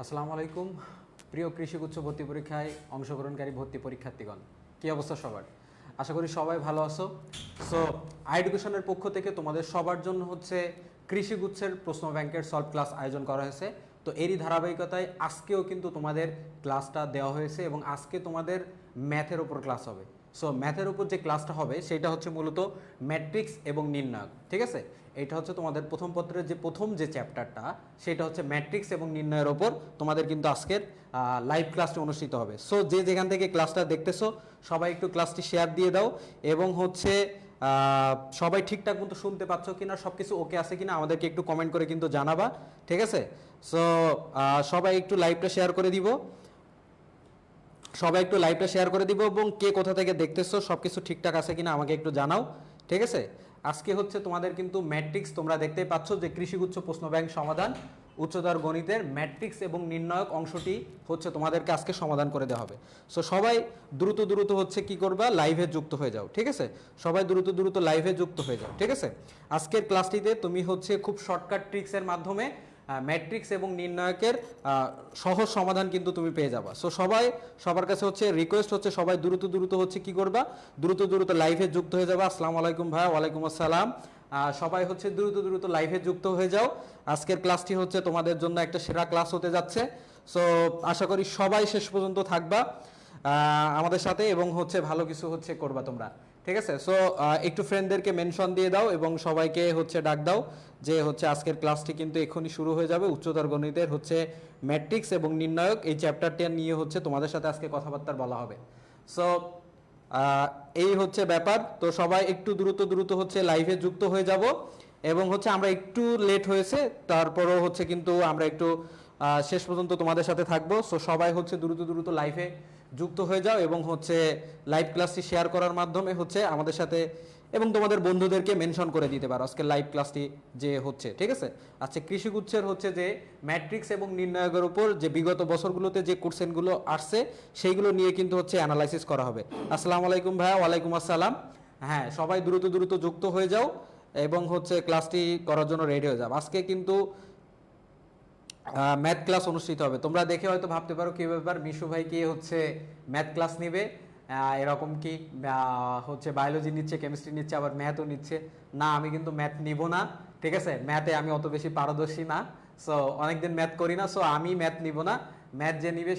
আসসালামু আলাইকুম প্রিয় কৃষি উচ্চ ভর্তি পরীক্ষায় অংশগ্রহণকারী ভর্তি পরীক্ষার্থীগণ, কী অবস্থা সবার? আশা করি সবাই ভালো আছো। সো এডুকেশনের পক্ষ থেকে তোমাদের সবার জন্য হচ্ছে কৃষিগুচ্ছের প্রশ্ন ব্যাংকের সলভ ক্লাস আয়োজন করা হয়েছে। তো এরই ধারাবাহিকতায় আজকেও কিন্তু তোমাদের ক্লাসটা দেওয়া হয়েছে এবং আজকে তোমাদের ম্যাথের ওপর ক্লাস হবে। সো ম্যাথের উপর যে ক্লাসটা হবে সেটা হচ্ছে মূলত ম্যাট্রিক্স এবং নির্ণায়ক, ঠিক আছে? এটা হচ্ছে তোমাদের প্রথম পত্রের যে প্রথম যে চ্যাপ্টারটা, সেটা হচ্ছে ম্যাট্রিক্স এবং নির্ণয়ের ওপর তোমাদের কিন্তু আজকের লাইভ ক্লাসটি অনুষ্ঠিত হবে। সো যে যেখান থেকে ক্লাসটা দেখতেছো সবাই একটু ক্লাসটি শেয়ার দিয়ে দাও এবং হচ্ছে সবাই ঠিকঠাক মতো শুনতে পাচ্ছ কিনা, সব কিছু ওকে আছে কিনা আমাদেরকে একটু কমেন্ট করে কিন্তু জানাবা, ঠিক আছে? সো সবাই একটু লাইভটা শেয়ার করে দিব, সবাই একটু লাইভটা শেয়ার করে দিব এবং কে কোথা থেকে দেখতেছো সব কিছু ঠিকঠাক আছে কিনা আমাকে একটু জানাও, ঠিক আছে? আজকে হচ্ছে তোমাদের কিন্তু ম্যাট্রিক্স, তোমরা দেখতেই পাচ্ছ যে কৃষিগুচ্ছ প্রশ্ন ব্যাংক সমাধান উচ্চতর গণিতের ম্যাট্রিক্স এবং নির্ণায়ক অংশটি হচ্ছে তোমাদেরকে আজকে সমাধান করে দেওয়া হবে। সো সবাই দ্রুত দ্রুত হচ্ছে কি করবা, লাইভে যুক্ত হয়ে যাও, ঠিক আছে? সবাই দ্রুত দ্রুত লাইভে যুক্ত হয়ে যাও, ঠিক আছে? আজকের ক্লাসটিতে তুমি হচ্ছে খুব শর্টকাট ট্রিক্সের মাধ্যমে ম্যাট্রিক্স এবং নির্ণায়কের সহজ সমাধান কিন্তু তুমি পেয়ে যাবা। সো সবার কাছে হচ্ছে রিকোয়েস্ট হচ্ছে সবাই দ্রুত দ্রুত হচ্ছে কি করবা, দ্রুত দ্রুত লাইভে যুক্ত হয়ে যাবা। আসসালামু আলাইকুম ভাই। ওয়ালাইকুম আসসালাম। সবাই হচ্ছে দ্রুত দ্রুত লাইভে যুক্ত হয়ে যাও। আজকের ক্লাসটি হচ্ছে তোমাদের জন্য একটা সেরা ক্লাস হতে যাচ্ছে। সো আশা করি সবাই শেষ পর্যন্ত থাকবা আমাদের সাথে এবং হচ্ছে ভালো কিছু হচ্ছে করবা তোমরা, ঠিক আছে? সো একটু ফ্রেন্ডদেরকে মেনশন দিয়ে দাও এবং সবাইকে হচ্ছে ডাক দাও যে হচ্ছে আজকের ক্লাসটি কিন্তু এখনই শুরু হয়ে যাবে। উচ্চতর গণিতের হচ্ছে ম্যাট্রিক্স এবং নির্ণায়ক এই চ্যাপ্টারটা নিয়ে হচ্ছে তোমাদের সাথে আজকে কথাবার্তা বলা হবে। সো এই হচ্ছে ব্যাপার। তো সবাই একটু দ্রুত দ্রুত হচ্ছে লাইভে যুক্ত হয়ে যাব এবং হচ্ছে আমরা একটু লেট হয়েছে, তারপরও হচ্ছে কিন্তু আমরা একটু শেষ পর্যন্ত তোমাদের সাথে থাকবো। সো সবাই হচ্ছে দ্রুত দ্রুত লাইভে যুক্ত হয়ে যাও এবং হচ্ছে লাইভ ক্লাসটি শেয়ার করার মাধ্যমে হচ্ছে আমাদের সাথে এবং তোমাদের বন্ধুদেরকে মেনশন করে দিতে পারো আজকে লাইভ ক্লাসটি যে হচ্ছে, ঠিক আছে? আচ্ছা, কৃষিগুচ্ছের হচ্ছে যে ম্যাট্রিক্স এবং নির্ণায়কের উপর যে বিগত বছরগুলোতে যে কোশ্চেনগুলো আসছে সেইগুলো নিয়ে কিন্তু হচ্ছে অ্যানালাইসিস করা হবে। আসসালামু আলাইকুম ভাইয়া। ওয়ালাইকুম আসসালাম। হ্যাঁ, সবাই দ্রুত দ্রুত যুক্ত হয়ে যাও এবং হচ্ছে ক্লাসটি করার জন্য রেডি হয়ে যাও। আজকে কিন্তু ম্যাথ ক্লাস অনুষ্ঠিত হবে। তোমরা দেখে হয়তো ভাবতে পারো কি ব্যাপার, মিশু ভাই কি হচ্ছে ম্যাথ ক্লাস নিবে, এরকম কি হচ্ছে বায়োলজি নিচ্ছে, কেমিস্ট্রি নিচ্ছে, আবার ম্যাথও নিচ্ছে? না, আমি কিন্তু ম্যাথ নিব না, ঠিক আছে? ম্যাথে আমি অত বেশি পারদর্শী না। সো অনেকদিন ম্যাথ করি না, সো আমি ম্যাথ নিব না। ম্যাথ যে নিবে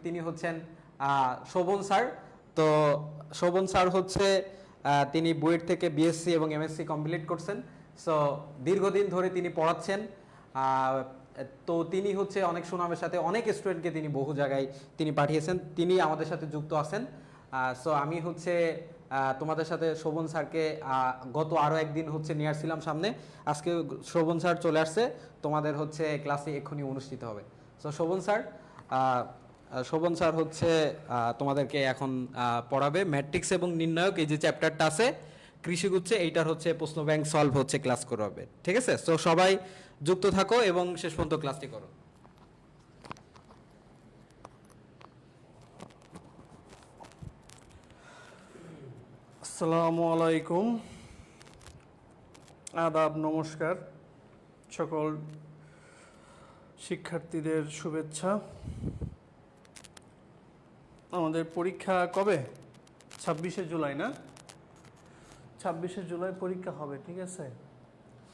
তিনি হচ্ছেন শোভন স্যার। তো শোভন স্যার হচ্ছে তিনি বুয়েট থেকে বিএসসি এবং এমএসসি কমপ্লিট করছেন। সো দীর্ঘদিন ধরে তিনি পড়াচ্ছেন। তো তিনি হচ্ছে অনেক সুনামের সাথে অনেক স্টুডেন্টকে তিনি বহু জায়গায় তিনি পাঠিয়েছেন, তিনি আমাদের সাথে যুক্ত আছেন। সো আমি হচ্ছে তোমাদের সাথে শোভন স্যারকে গত আরও একদিন হচ্ছে নিয়ে আসছিলাম সামনে, আজকে শোভন স্যার চলে আসছে, তোমাদের হচ্ছে ক্লাসে এক্ষুনি অনুষ্ঠিত হবে। সো শোভন স্যার হচ্ছে তোমাদেরকে এখন পড়াবে ম্যাট্রিক্স এবং নির্ণায়ক এই যে চ্যাপ্টারটা আছে কৃষিগুচ্ছে, এইটার হচ্ছে প্রশ্ন ব্যাংক সলভ হচ্ছে ক্লাস করাবে, ঠিক আছে? সো সবাই যুক্ত থাকো এবং শেষ পর্যন্ত ক্লাসটি করো। আসসালামু আলাইকুম, আদাব, নমস্কার। সকল শিক্ষার্থীদের শুভেচ্ছা। আমাদের পরীক্ষা কবে? 26শে জুলাই না? 26শে জুলাই পরীক্ষা হবে, ঠিক আছে?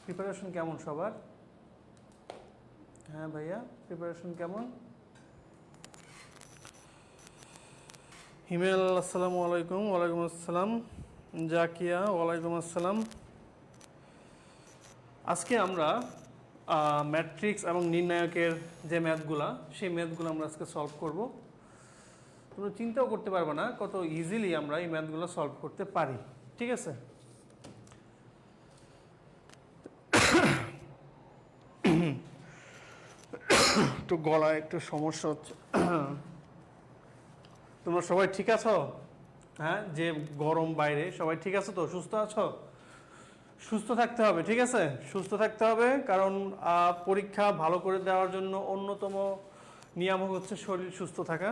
প্রিপারেশন কেমন সবার? হ্যাঁ ভাইয়া, প্রিপারেশন কেমন? হিমেল, আসসালামু আলাইকুম। ওয়ালাইকুম আসসালাম। জাকিয়া, ওয়ালাইকুম আসসালাম। আজকে আমরা ম্যাট্রিক্স এবং নির্ণায়কের যে ম্যাথগুলা, সেই ম্যাথগুলো আমরা আজকে সলভ করব। তোমরা চিন্তাও করতে পারবে না কত ইজিলি আমরা এই ম্যাথগুলো সলভ করতে পারি, ঠিক আছে? একটু গলায় একটু সমস্যা হচ্ছে। তোমরা সবাই ঠিক আছো? হ্যাঁ, যে গরম বাইরে, সবাই ঠিক আছো তো? সুস্থ আছো? সুস্থ থাকতে হবে, ঠিক আছে? সুস্থ থাকতে হবে, কারণ পরীক্ষা ভালো করে দেওয়ার জন্য অন্যতম নিয়ামক হচ্ছে শরীর সুস্থ থাকা।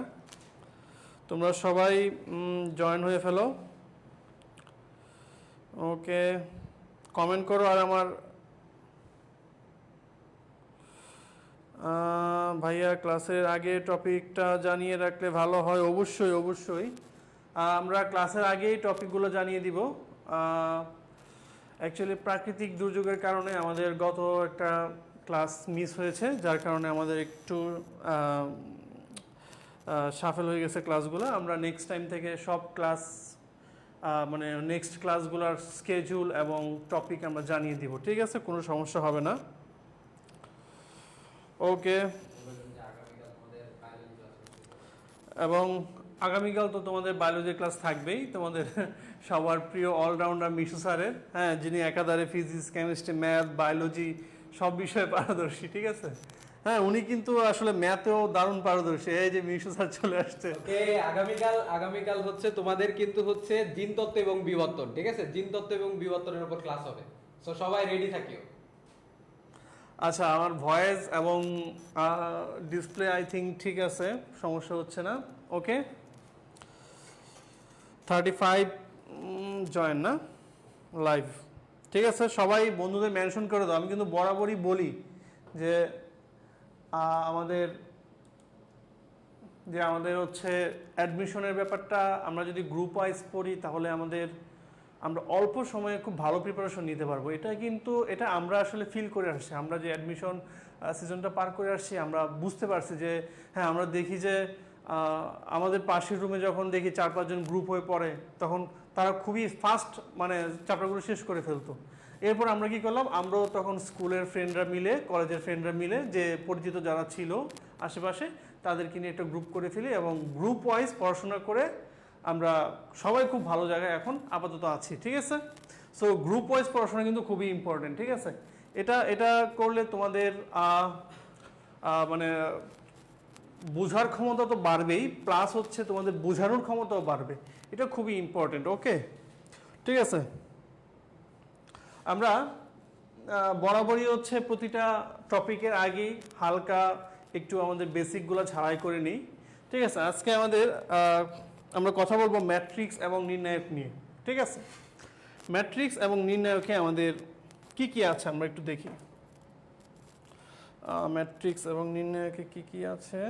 তোমরা সবাই জয়েন হয়ে ফেলো, ওকে? কমেন্ট করো। আর আমার ভাইয়া ক্লাসের আগে টপিকটা জানিয়ে রাখলে ভালো হয়। অবশ্যই অবশ্যই আমরা ক্লাসের আগেই টপিকগুলো জানিয়ে দিব। অ্যাকচুয়ালি প্রাকৃতিক দুর্যোগের কারণে আমাদের গত একটা ক্লাস মিস হয়েছে, যার কারণে আমাদের একটু সাফেল হয়ে গেছে ক্লাসগুলো। আমরা নেক্সট টাইম থেকে সব ক্লাস মানে নেক্সট ক্লাসগুলোর স্কেডিউল এবং টপিক আমরা জানিয়ে দিব, ঠিক আছে? কোনো সমস্যা হবে না। ওকে, এবং আগামীকাল তো তোমাদের বায়োলজি ক্লাস থাকবেই, তোমাদের সবার প্রিয় অলরাউন্ডার মিশু স্যারের, হ্যাঁ, যিনি একাধারে ফিজিক্স, কেমিস্ট্রি, ম্যাথ, বায়োলজি সব বিষয়ে পারদর্শী, ঠিক আছে? হ্যাঁ, উনি কিন্তু আসলে ম্যাথেও দারুণ পারদর্শী। এই যে মিশু স্যার চলে আসছে। ওকে, আগামীকাল হচ্ছে তোমাদের কিন্তু হচ্ছে জিনতত্ত্ব এবং বিবর্তন, ঠিক আছে? জিনতত্ত্ব এবং বিবর্তনের উপর ক্লাস হবে, সো সবাই রেডি থাকিও। আচ্ছা, আমার ভয়েস এবং ডিসপ্লে আই থিঙ্ক ঠিক আছে, সমস্যা হচ্ছে না। ওকে, 35 জয়েন না লাইভ, ঠিক আছে? সবাই বন্ধুদের মেনশন করে দাও। আমি কিন্তু বরাবরই বলি যে আমাদের হচ্ছে অ্যাডমিশনের ব্যাপারটা আমরা যদি গ্রুপ ওয়াইজ পড়ি তাহলে আমরা অল্প সময়ে খুব ভালো প্রিপারেশন নিতে পারবো। এটা আমরা আসলে ফিল করে আসছি। আমরা যে অ্যাডমিশন সিজনটা পার করে আসছি, আমরা বুঝতে পারছি যে হ্যাঁ, আমরা দেখি যে আমাদের পাশের রুমে যখন দেখি 4-5 জন গ্রুপ হয়ে পড়ে, তখন তারা খুবই ফাস্ট মানে চ্যাপ্টারগুলো শেষ করে ফেলতো। এরপর আমরা কি করলাম, আমরাও তখন স্কুলের ফ্রেন্ডরা মিলে, কলেজের ফ্রেন্ডরা মিলে, যে পরিচিত যারা ছিল আশেপাশে, তাদেরকে নিয়ে একটা গ্রুপ করে ফেলি এবং গ্রুপ ওয়াইজ পড়াশোনা করে আমরা সবাই খুব ভালো জায়গায় এখন আপাতত আছি, ঠিক আছে? সো গ্রুপ ওয়াইজ পড়াশোনা কিন্তু খুবই ইম্পর্টেন্ট, ঠিক আছে? এটা করলে তোমাদের মানে বোঝার ক্ষমতা তো বাড়বেই, প্লাস হচ্ছে তোমাদের বোঝানোর ক্ষমতাও বাড়বে। এটা খুবই ইম্পর্টেন্ট। ওকে, ঠিক আছে? আমরা বরাবরই হচ্ছে প্রতিটা টপিকের আগেই হালকা একটু আমাদের বেসিকগুলো ঝাড়াই করে নিই, ঠিক আছে? আজকে আমরা কথা বলবো ম্যাট্রিক্স এবং নির্ণায়ক নিয়ে, ঠিক আছে? ম্যাট্রিক্স এবং নির্ণায়কে আমাদের কি কি আছে আমরা একটু দেখি। ম্যাট্রিক্স এবং নির্ণায়কে কি কি আছে।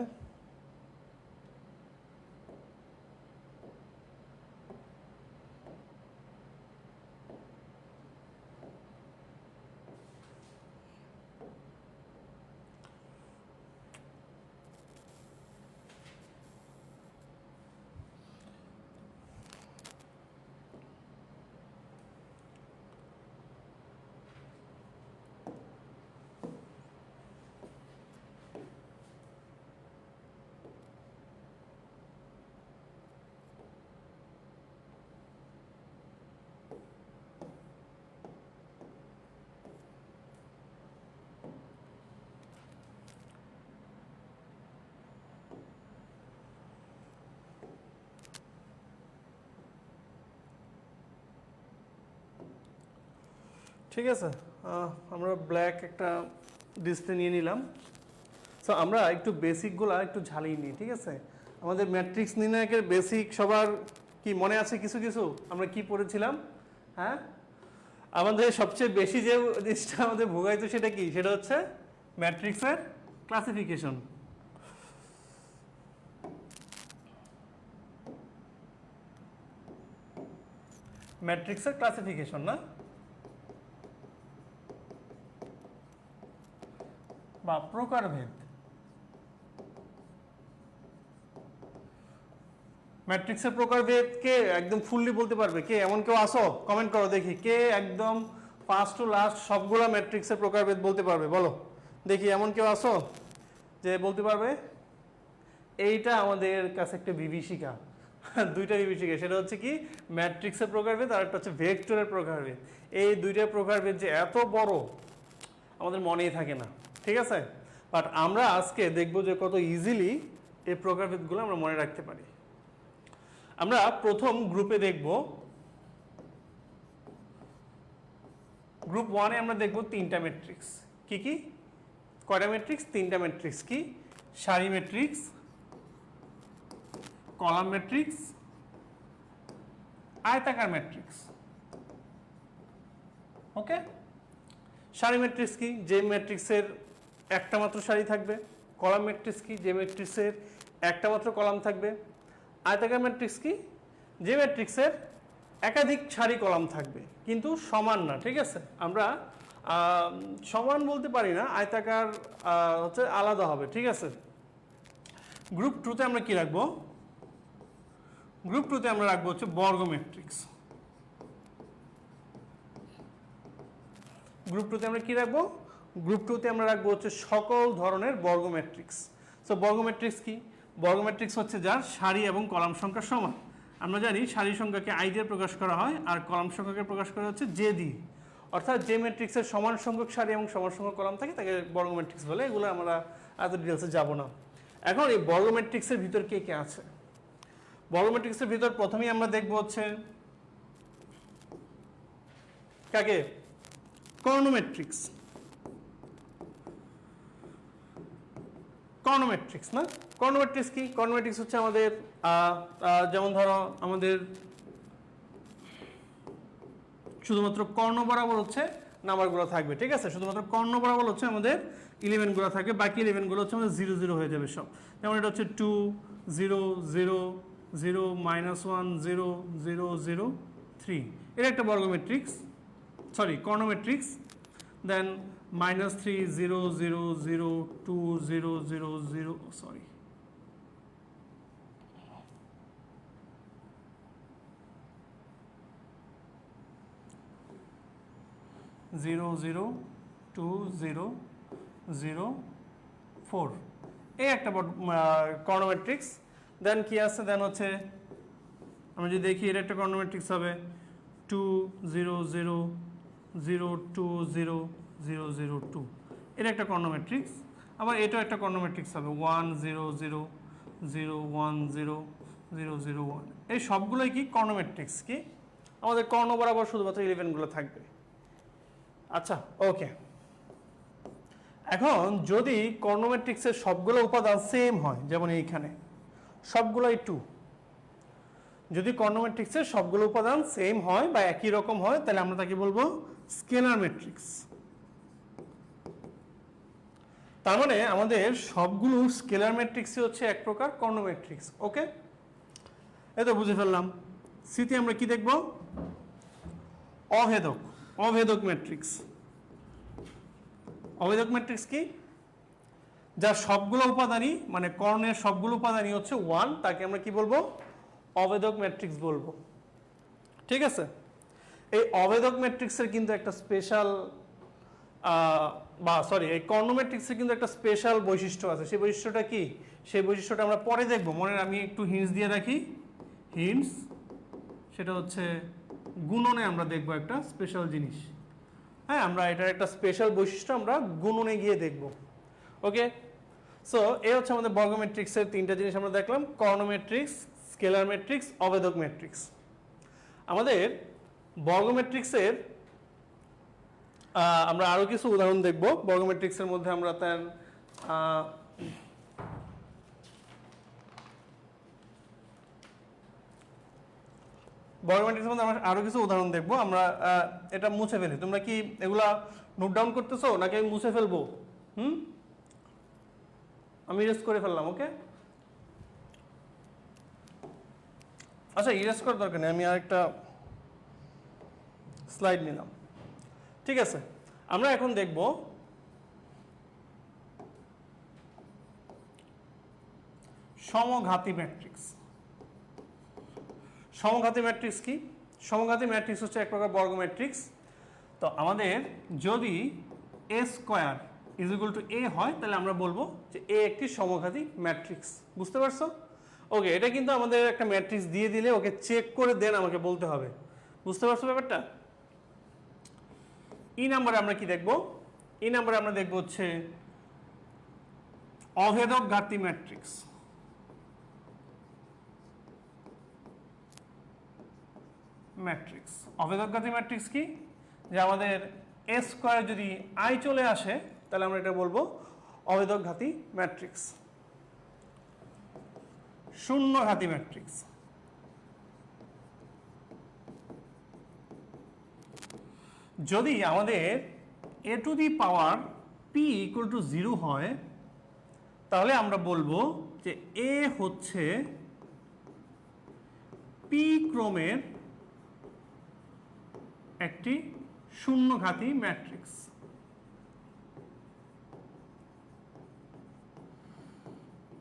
ঠিক আছে, আমরা ব্ল্যাক একটা ডিসপ্লে নিয়ে নিলাম। সো আমরা একটু বেসিকগুলো একটু ঝালিয়ে নিই, ঠিক আছে? আমাদের ম্যাট্রিক্স নির্ণায়কের বেসিক সবার কি মনে আছে? কিছু কিছু আমরা কি পড়েছিলাম? হ্যাঁ, আমাদের সবচেয়ে বেশি যে জিনিসটা আমাদের ভোগাইতো সেটা কি? সেটা হচ্ছে ম্যাট্রিক্সের ক্লাসিফিকেশন। ম্যাট্রিক্সের ক্লাসিফিকেশন না, বা প্রকারভেদ। ম্যাট্রিক্সের প্রকারভেদ কে একদম ফুললি বলতে পারবে? কে এমন কেউ আসো? কমেন্ট করো দেখি, কে একদম ফার্স্ট টু লাস্ট সবগুলা ম্যাট্রিক্সের প্রকারভেদ বলতে পারবে? বলো দেখি, এমন কেউ আসো যে বলতে পারবে? এইটা আমাদের কাছে একটা বিভীষিকা, দুইটা বিভীষিকা। সেটা হচ্ছে কি, ম্যাট্রিক্সের প্রকারভেদ আর একটা হচ্ছে ভেক্টরের প্রকারভেদ। এই দুইটা প্রকারভেদ যে এত বড় আমাদের মনেই থাকে না, ঠিক আছে? বাট আমরা আজকে দেখব যে কত ইজিলি এই প্রকারভেদগুলো আমরা মনে রাখতে পারি। আমরা প্রথম গ্রুপে দেখব, গ্রুপ 1-এ আমরা দেখব 3টা ম্যাট্রিক্স। কি কি? কয়টা ম্যাট্রিক্স? 3টা ম্যাট্রিক্স। কি? সারি ম্যাট্রিক্স, কলাম ম্যাট্রিক্স, আয়তাকার ম্যাট্রিক্স। ওকে, সারি ম্যাট্রিক্স কি? যে ম্যাট্রিক্সের একটা মাত্র সারি থাকবে। কলাম ম্যাট্রিক্স কি? যে ম্যাট্রিক্সের একটা মাত্র কলাম থাকবে। আয়তাকার ম্যাট্রিক্স কি? যে ম্যাট্রিক্সের একাধিক সারি কলাম থাকবে কিন্তু সমান না, ঠিক আছে? আমরা সমান বলতে পারি না, আয়তাকার হচ্ছে আলাদা হবে, ঠিক আছে? গ্রুপ টুতে আমরা কি রাখবো? গ্রুপ টুতে আমরা রাখবো হচ্ছে বর্গ ম্যাট্রিক্স। গ্রুপ টুতে আমরা কি রাখবো? গ্রুপ টুতে আমরা রাখবো হচ্ছে সকল ধরনের বর্গ ম্যাট্রিক্স। সো বর্গ ম্যাট্রিক্স কি? বর্গ ম্যাট্রিক্স হচ্ছে যার সারি এবং কলাম সংখ্যা সমান। আমরা জানি সারি সংখ্যাকে আই দিয়ে প্রকাশ করা হয় আর কলাম সংখ্যাকে প্রকাশ করা হচ্ছে জে দিয়ে। অর্থাৎ যে ম্যাট্রিক্সের সমান সংখ্যক সারি এবং সমান সংখ্যক কলাম থাকে তাকে বর্গ ম্যাট্রিক্স বলে। এগুলো আমরা এত ডিটেলসে যাব না। এখন এই বর্গ ম্যাট্রিক্সের ভিতর কে কে আছে? বর্গ ম্যাট্রিক্সের ভিতর প্রথমেই আমরা দেখব হচ্ছে কাকে? কর্ণ ম্যাট্রিক্স। কর্ণ ম্যাট্রিক্স না? কর্ণ ম্যাট্রিক্স কি? কর্ণ ম্যাট্রিক্স হচ্ছে আমাদের যেমন ধরো আমাদের শুধুমাত্র কর্ণ বরাবর হচ্ছে নাম্বারগুলো থাকবে, ঠিক আছে? শুধুমাত্র কর্ণ বরাবর হচ্ছে আমাদের ইলেভেনগুলো থাকবে, বাকি ইলেভেনগুলো হচ্ছে আমাদের 0 0 হয়ে যাবে সব। যেমন এটা হচ্ছে 2 0 0 0 -1 0 0 0 3। এটা একটা বর্গ ম্যাট্রিক্স, সরি কর্ণ ম্যাট্রিক্স। দেন -3 0 0 0 2 0 0 0, সরি 0 0 2 0 0 4, এই একটা কর্ণ ম্যাট্রিক্স। দেন কি আছে? দেন হচ্ছে আমরা যদি দেখি এটা একটা কর্ণ ম্যাট্রিক্স হবে 2 0 0 0 2 0 0 0 2, এটা একটা কর্ণ ম্যাট্রিক্স। আবার এটাও একটা কর্ণ ম্যাট্রিক্স হবে 1 0 0 0 1 0 0 0 1। এই সবগুলোই কি? কর্ণ ম্যাট্রিক্স। কি? আমাদের কর্ণ বরাবর শুধুমাত্র ইলেভেনগুলো থাকবে। আচ্ছা, ওকে। এখন যদি কর্ণ ম্যাট্রিক্সের সবগুলো উপাদান সেম হয়, যেমন এইখানে সবগুলোই 2, যদি কর্ণ ম্যাট্রিক্সের সবগুলো উপাদান সেম হয় বা একই রকম হয় তাহলে আমরা তাকে বলবো স্কেলার ম্যাট্রিক্স। তার মানে আমাদের সবগুলো স্কেলার ম্যাট্রিক্সই হচ্ছে এক প্রকার কর্ণ ম্যাট্রিক্স। ওকে, এই তো বুঝে ফেললাম। সিতে আমরা কি দেখব? অভেদক। অভেদক ম্যাট্রিক্স। অভেদক ম্যাট্রিক্স কি? যার সবগুলো উপাদানই মানে কর্ণের সবগুলো উপাদানই হচ্ছে 1, তাকে আমরা কি বলবো? অভেদক ম্যাট্রিক্স বলবো, ঠিক আছে? এই অভেদক ম্যাট্রিক্সের কিন্তু একটা স্পেশাল এই কর্ণ ম্যাট্রিক্সের কিন্তু একটা স্পেশাল বৈশিষ্ট্য আছে। সেই বৈশিষ্ট্যটা কি? সেই বৈশিষ্ট্যটা আমরা পরে দেখব। মনে আমি একটু হিন্টস দিয়ে রাখি। হিন্টস সেটা হচ্ছে গুণনে আমরা দেখব একটা স্পেশাল জিনিস। হ্যাঁ, আমরা এটার একটা স্পেশাল বৈশিষ্ট্য আমরা গুণনে গিয়ে দেখব। ওকে, সো এই হচ্ছে আমাদের বর্গ ম্যাট্রিক্সের তিনটা জিনিস আমরা দেখলাম: কর্ণ ম্যাট্রিক্স, স্কেলার ম্যাট্রিক্স, অভেদক ম্যাট্রিক্স। আমাদের বর্গ ম্যাট্রিক্সের আমরা আরো কিছু উদাহরণ দেখব। বর্গ ম্যাট্রিক্সের মধ্যে আমরা তার বর্গ ম্যাট্রিক্সের মধ্যে আমরা আরো কিছু উদাহরণ দেখব। আমরা এটা মুছে ফেলি। তোমরা কি এগুলা নোট ডাউন করতেছো নাকি আমি মুছে ফেলবো? আমি ইরেজ করে ফেললাম। ওকে, আচ্ছা, ইরেজ করার দরকার নেই, আমি আরেকটা স্লাইড নিলাম। ঠিক আছে, আমরা এখন দেখব সমঘাতী ম্যাট্রিক্স। সমঘাতী ম্যাট্রিক্স কি? সমঘাতী ম্যাট্রিক্স হচ্ছে এক প্রকার বর্গ ম্যাট্রিক্স। তো আমাদের যদি a square is equal two a হয় তাহলে আমরা বলবো যে a একটি সমঘাতী ম্যাট্রিক্স। বুঝতে পারছো? ওকে, এটা কিন্তু আমাদের একটা ম্যাট্রিক্স দিয়ে দিলে ওকে চেক করে দেন আমাকে বলতে হবে। বুঝতে পারছো ব্যাপারটা? এই নাম্বারে আমরা কি দেখব? এই নাম্বারে আমরা দেখব হচ্ছে অভেদক ঘাতী ম্যাট্রিক্স। ম্যাট্রিক্স অভেদক ঘাতী ম্যাট্রিক্স কি? যে আমাদের a স্কয়ার যদি i চলে আসে তাহলে আমরা এটা বলবো অভেদক ঘাতী ম্যাট্রিক্স। শূন্য ঘাতী ম্যাট্রিক্স। যদি আমাদের a two the power p equal to 0 হয় তাহলে আমরা বলবো যে এ হচ্ছে পি ক্রমের একটি শূন্যঘাতী ম্যাট্রিক্স।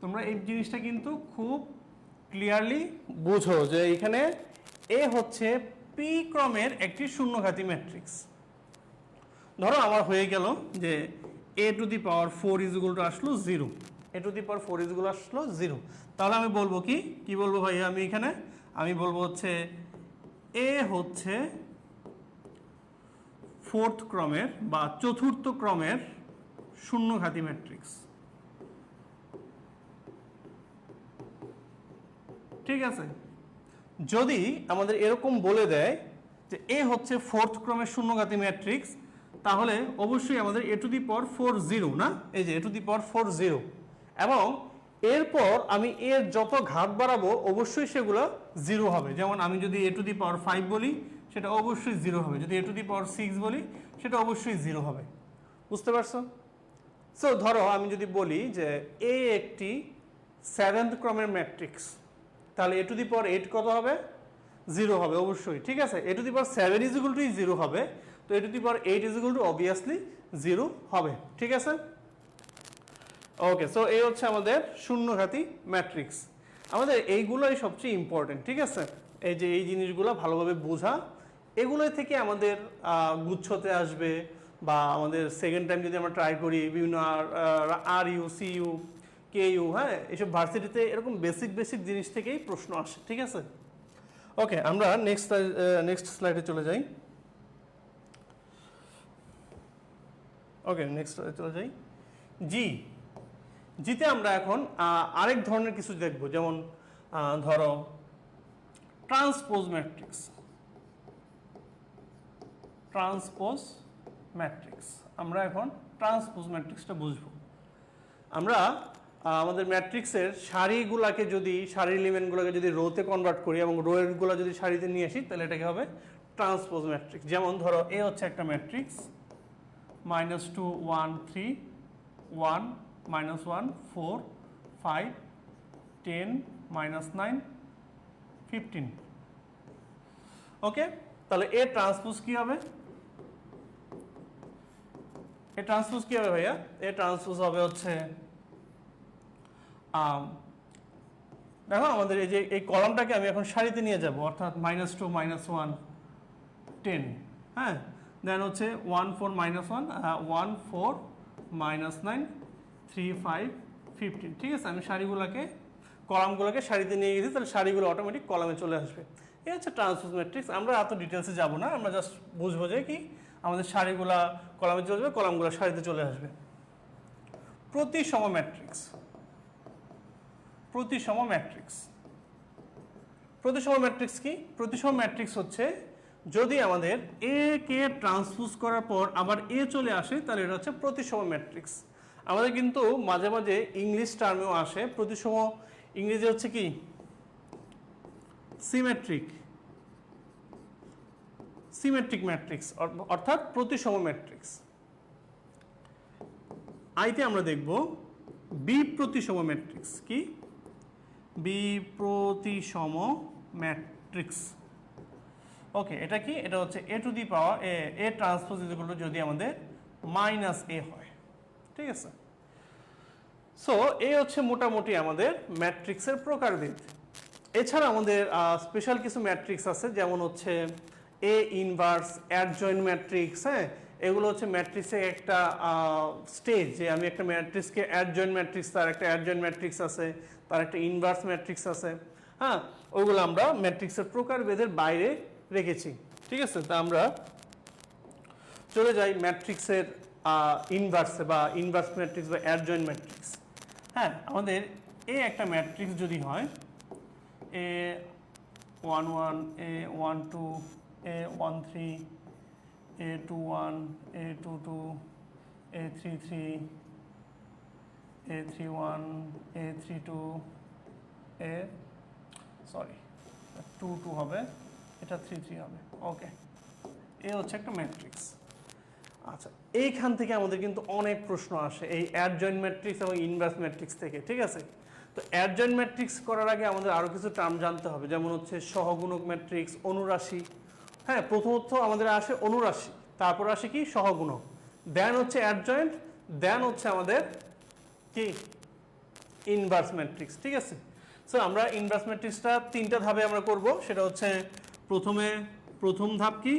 তোমরা এই জিনিসটা কিন্তু খুব ক্লিয়ারলি বুঝো যে এখানে এ হচ্ছে পি ক্রমের একটি শূন্যঘাতী ম্যাট্রিক্স। ধরো আমার হয়ে গেল যে A to the power 4 is equal to আসলো 0, A to the power 4 is equal আসলো 0। তাহলে আমি বলবো কি বলবো ভাই? আমি বলবো হচ্ছে এ হচ্ছে ফোর্থ ক্রমের বা চতুর্থ ক্রমের শূন্যঘাতী ম্যাট্রিক্স। ঠিক আছে, যদি আমাদের এরকম বলে দেয় যে এ হচ্ছে ফোর্থ ক্রমের শূন্যঘাতী ম্যাট্রিক্স, তাহলে অবশ্যই আমাদের এ টু দি পাওয়ার 4 0 না, এই যে এ টু দি পাওয়ার 4 0, এবং এরপর আমি এর যত ঘাত বাড়াবো অবশ্যই সেগুলো 0 হবে। যেমন আমি যদি এ টু দি পাওয়ার 5 বলি সেটা অবশ্যই 0 হবে, যদি এ টু দি পাওয়ার 6 বলি সেটা অবশ্যই 0 হবে। বুঝতে পারছো? সো ধরো আমি যদি বলি যে এ একটি 7th ক্রমের ম্যাট্রিক্স, তাহলে এ টু দি পাওয়ার 8 কত হবে? 0 হবে অবশ্যই। ঠিক আছে, A to the power 7 is equal to 0 হবে, তো A to the power 8 is equal to obviously 0 হবে। ঠিক আছে, ওকে। সো এই হচ্ছে আমাদের শূন্যঘাতী ম্যাট্রিক্স। আমাদের এইগুলোই সবচেয়ে ইম্পর্টেন্ট। ঠিক আছে, এই যে এই জিনিসগুলো ভালোভাবে বোঝা, এগুলোই থেকে আমাদের গুচ্ছতে আসবে, বা আমাদের সেকেন্ড টাইম যদি আমরা ট্রাই করি বিভিন্ন R U, C U, K U, হ্যাঁ, এইসব ভার্সিটিতে এরকম বেসিক জিনিস থেকেই প্রশ্ন আসে। ঠিক আছে, ওকে, আমরা নেক্সট স্লাইডে চলে যাই। ওকে, নেক্সট স্লাইডে চলে যাই। জিতে আমরা এখন আরেক ধরনের কিছু দেখব, যেমন ধরো ট্রান্সপোজ ম্যাট্রিক্স। আমরা এখন ট্রান্সপোজ ম্যাট্রিক্সটা বুঝবো। আমরা আমাদের ম্যাট্রিক্সের সারিগুলোকে যদি সারির এলিমেন্টগুলোকে যদি রোতে কনভার্ট করি এবং রোয়েরগুলো যদি সারিতে নিয়ে আসি, তাহলে এটাকে হবে ট্রান্সপোজ ম্যাট্রিক্স। যেমন ধরো এ হচ্ছে একটা ম্যাট্রিক্স, -2 1 3 1 -1 4 5 10 -9 15। ওকে, তাহলে এ ট্রান্সপোজ কি হবে? ভাইয়া? এ ট্রান্সপোজ হবে হচ্ছে, দেখো আমাদের এই যে এই কলামটাকে আমি এখন সারিতে নিয়ে যাব, অর্থাৎ -2 -1 10, হ্যাঁ, দেন হচ্ছে 1 4 -1 1 4 -9 3 5 15। ঠিক আছে, আমি কলামগুলোকে সারিতে নিয়ে গেছি, তাহলে সারিগুলো অটোমেটিক কলামে চলে আসবে। এই হচ্ছে ট্রান্সপোজ ম্যাট্রিক্স। আমরা এত ডিটেলসে যাব না, আমরা জাস্ট বুঝবো যে কি আমাদের সারিগুলা কলামে চলে যাবে, কলামগুলো সারিতে চলে আসবে। প্রতিসম ম্যাট্রিক্স কি? প্রতিসম ম্যাট্রিক্স হচ্ছে যদি আমাদের এ কে ট্রান্সপোজ করার পর আবার এ চলে আসে, তাহলে এটা হচ্ছে প্রতিসম ম্যাট্রিক্স। আমাদের কিন্তু মাঝে মাঝে ইংলিশ টার্মেও আসে প্রতিসম, ইংরেজি হচ্ছে কি সিমেট্রিক ম্যাট্রিক্স, অর্থাৎ প্রতিসম ম্যাট্রিক্স। আইতে আমরা দেখব বিপ্রতিসম ম্যাট্রিক্স। কি? বিপ্রতিসম ম্যাট্রিক্স। ওকে, এটা কি? এটা হচ্ছে A to the power A transpose is equal to যদি আমাদের -a হয়। ঠিক আছে, সো এই হচ্ছে মোটামুটি আমাদের ম্যাট্রিক্সের প্রকারভেদ। এছাড়া আমাদের স্পেশাল কিছু ম্যাট্রিক্স আছে, যেমন হচ্ছে এ ইনভার্স, অ্যাডজয়েন্ট ম্যাট্রিক্স। হ্যাঁ, এগুলো হচ্ছে ম্যাট্রিক্সের একটা স্টেজ, যে আমি একটা ম্যাট্রিক্সকে অ্যাডজয়েন্ট ম্যাট্রিক্স, তার একটা অ্যাডজয়েন্ট ম্যাট্রিক্স আছে, তার একটা ইনভার্স ম্যাট্রিক্স আছে। হ্যাঁ, ওগুলো আমরা ম্যাট্রিক্সের প্রকারভেদের বাইরে রেখেছি। ঠিক আছে, তা আমরা চলে যাই ম্যাট্রিক্সের ইনভার্সে, বা ইনভার্স ম্যাট্রিক্স বা অ্যাডজয়েন্ট ম্যাট্রিক্স। হ্যাঁ, আমাদের এ একটা ম্যাট্রিক্স যদি হয় A11 A12 A13 A21 A22 A33 A31 A32 22 হবে, এটা 33 হবে। ওকে, এ হচ্ছে একটা ম্যাট্রিক্স। আচ্ছা, এইখান থেকে আমাদের কিন্তু অনেক প্রশ্ন আসে এই অ্যাডজয়েন্ট ম্যাট্রিক্স এবং ইনভার্স ম্যাট্রিক্স থেকে, ঠিক আছে? তো অ্যাডজয়েন্ট ম্যাট্রিক্স করার আগে আমাদের আরও কিছু টার্ম জানতে হবে, যেমন হচ্ছে সহগুণক ম্যাট্রিক্স, অনুরাশি। হ্যাঁ, প্রথমত আমাদের আসে অনুরাশি, তারপর আসে কি সহগুণক, দেন হচ্ছে অ্যাডজয়েন্ট, দেন হচ্ছে আমাদের কি ইনভার্স ম্যাট্রিক্স, ঠিক আছে? সো আমরা ইনভার্স ম্যাট্রিক্সটা তিনটা ধাপে আমরা করব। সেটা হচ্ছে প্রথম ধাপ কি,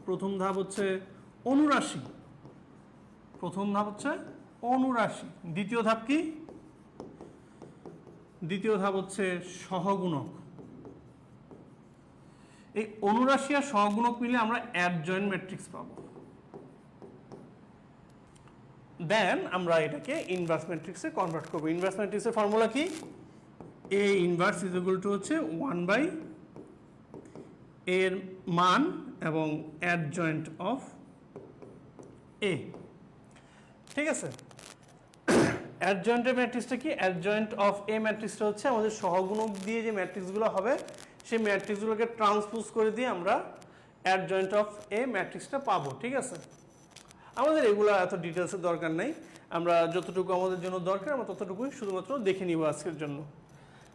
প্রথম ধাপ হচ্ছে অনুরাশি, প্রথম ধাপ হচ্ছে অনুরাশি। দ্বিতীয় ধাপ কি, দ্বিতীয় ধাপ হচ্ছে সহগুণক। এই অনুরাশি আর সহগুণক মিলে আমরা অ্যাডজয়েন্ট ম্যাট্রিক্স পাবো। দেন আমরা এটাকে ইনভার্স ম্যাট্রিক্সে কনভার্ট করব। ইনভার্স ম্যাট্রিক্সের ফর্মুলা কি, A inverse is equal to হচ্ছে 1/, এর মান এবং অ্যাডজয়েন্ট অফ এ, ঠিক আছে? অ্যাডজয়েন্টের ম্যাট্রিক্সটা কি, অ্যাডজয়েন্ট অফ এ ম্যাট্রিক্সটা হচ্ছে আমাদের সহগুণক দিয়ে যে ম্যাট্রিক্সগুলো হবে সেই ম্যাট্রিক্সগুলোকে ট্রান্সপোজ করে দিয়ে আমরা অ্যাডজয়েন্ট অফ এ ম্যাট্রিক্সটা পাবো, ঠিক আছে? আমাদের এগুলো এত ডিটেলসের দরকার নেই, আমরা যতটুকু আমাদের জন্য দরকার আমরা ততটুকুই শুধুমাত্র দেখে নিব আজকের জন্য।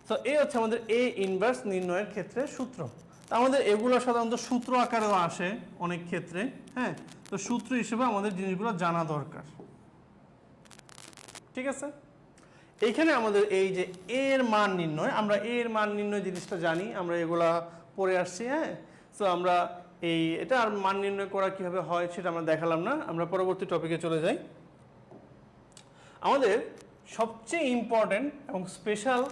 তো এই হচ্ছে আমাদের এ ইনভার্স নির্ণয়ের ক্ষেত্রে সূত্র। তো আমাদের এগুলো সাধারণত সূত্র আকারেও আসে অনেক ক্ষেত্রে, হ্যাঁ? তো সূত্র হিসেবে আমাদের জিনিসগুলো জানা দরকার, ঠিক আছে? এইখানে আমাদের এই যে এর মান নির্ণয়, আমরা এর মান নির্ণয় জিনিসটা জানি, আমরা এগুলা পড়ে আসছি, হ্যাঁ? তো আমরা এটা আর মান নির্ণয় করা কিভাবে হয় সেটা আমরা দেখালাম না, আমরা পরবর্তী টপিকে চলে যাই। আমাদের সবচেয়ে ইম্পর্টেন্ট এবং স্পেশাল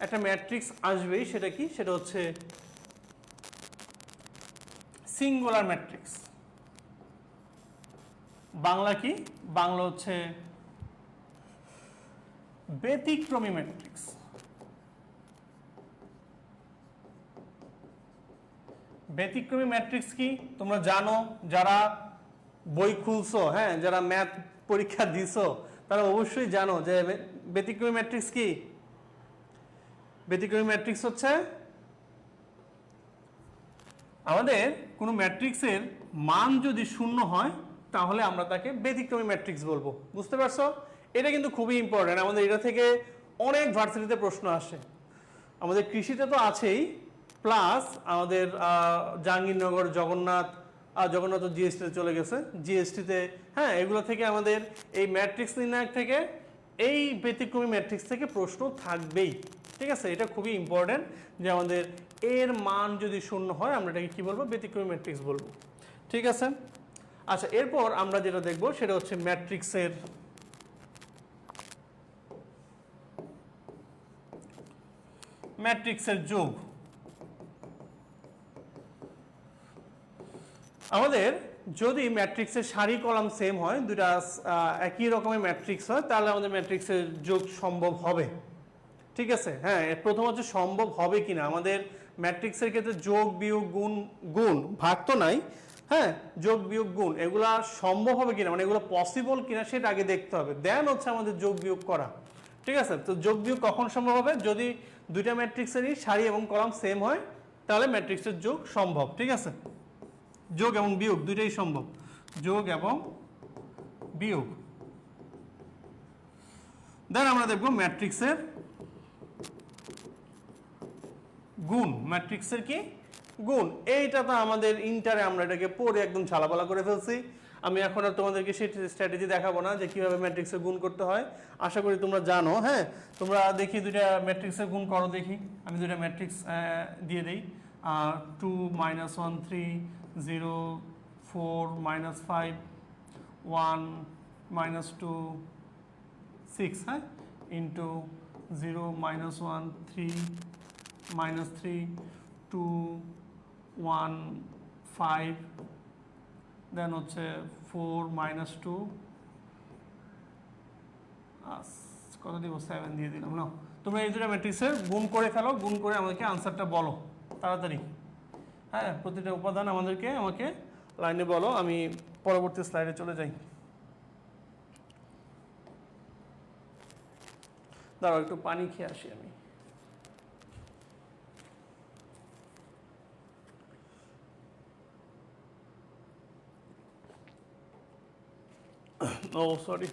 একটা ম্যাট্রিক্স আসবেই, সেটা কি, সেটা হচ্ছে সিঙ্গুলার ম্যাট্রিক্স। বাংলা কি, বাংলা হচ্ছে ব্যতিক্রমী ম্যাট্রিক্স। ব্যতিক্রমী ম্যাট্রিক্স কি তোমরা জানো, যারা বই খুলছো, হ্যাঁ, যারা ম্যাথ পরীক্ষা দিছো তারা অবশ্যই জানো যে ব্যতিক্রমী ম্যাট্রিক্স কি। ব্যতিক্রমী ম্যাট্রিক্স হচ্ছে আমাদের কোনো ম্যাট্রিক্সের মান যদি শূন্য হয় তাহলে আমরা তাকে ব্যতিক্রমী ম্যাট্রিক্স বলবো। বুঝতে পারছো? এটা কিন্তু খুবই ইম্পর্টেন্ট, আমাদের এটা থেকে অনেক ভার্সিটিতে প্রশ্ন আসে। আমাদের কৃষিতে তো আছেই, প্লাস আমাদের জাহাঙ্গীরনগর, জগন্নাথ জিএসটিতে চলে গেছে, জিএসটিতে, হ্যাঁ, এগুলো থেকে আমাদের এই ম্যাট্রিক্স নির্ণায়ক থেকে, এই ব্যতিক্রমী ম্যাট্রিক্স থেকে প্রশ্ন থাকবেই, ঠিক আছে? এটা খুবই ইম্পর্টেন্ট যে আমাদের এর মান যদি শূন্য হয় আমরা এটাকে কি বলবো, ব্যতিক্রমী ম্যাট্রিক্স বলবো, ঠিক আছে? আচ্ছা, এরপর আমরা যেটা দেখবো সেটা হচ্ছে ম্যাট্রিক্সের যোগ। আমাদের যদি ম্যাট্রিক্সের সারি কলাম সেম হয়, দুটা একই রকমের ম্যাট্রিক্স হয়, তাহলে আমাদের ম্যাট্রিক্সের যোগ সম্ভব হবে, ঠিক আছে? হ্যাঁ, প্রথম হচ্ছে সম্ভব হবে কিনা, আমাদের ম্যাট্রিক্সের ক্ষেত্রে যোগ বিয়োগ গুণ ভাগ তো নাই, হ্যাঁ, যোগ বিয়োগ গুণ এগুলা সম্ভব হবে কিনা, মানে এগুলো পসিবল কিনা সেটা আগে দেখতে হবে, দেন হচ্ছে আমাদের যোগ বিয়োগ করা, ঠিক আছে? তো যোগ বিয়োগ কখন সম্ভব হবে, যদি দুইটা ম্যাট্রিক্সেরই সারি এবং কলাম সেম হয় তাহলে ম্যাট্রিক্সের যোগ সম্ভব, ঠিক আছে? যোগ এবং বিয়োগ দুইটাই সম্ভব, যোগ এবং বিয়োগ। দেন আমরা দেখব ম্যাট্রিক্সের গুণ। ম্যাট্রিক্সের কি গুণ, এইটা তো আমাদের ইন্টারে আমরা এটাকে পড়ে একদম ঝালাপালা করে ফেলছি। আমি এখন আর তোমাদেরকে সেই স্ট্র্যাটেজি দেখাবো না যে কিভাবে ম্যাট্রিক্সের গুণ করতে হয়, আশা করি তোমরা জানো। হ্যাঁ, তোমরা দেখি দুইটা ম্যাট্রিক্সের গুণ করো দেখি। আমি দুইটা ম্যাট্রিক্স দিয়ে দিই, 2 -1 3 0 4 -5 1 -2 6, হ্যাঁ, ইন্টু 0 -1 3 -3 2 1 5, দেন হচ্ছে 4 -2 কত দিব, 7 দিয়ে দিলাম না। তোমরা এই দুটো ম্যাট্রিক্সের গুণ করে ফেলো, গুণ করে আমাকে আনসারটা বলো তাড়াতাড়ি। হ্যাঁ, প্রতিটা উপাদান আমাকে লাইনে বলো, আমি পরবর্তী স্লাইডে চলে যাই। দাঁড়াও, একটু পানি খেয়ে আসি আমি। ও সরি,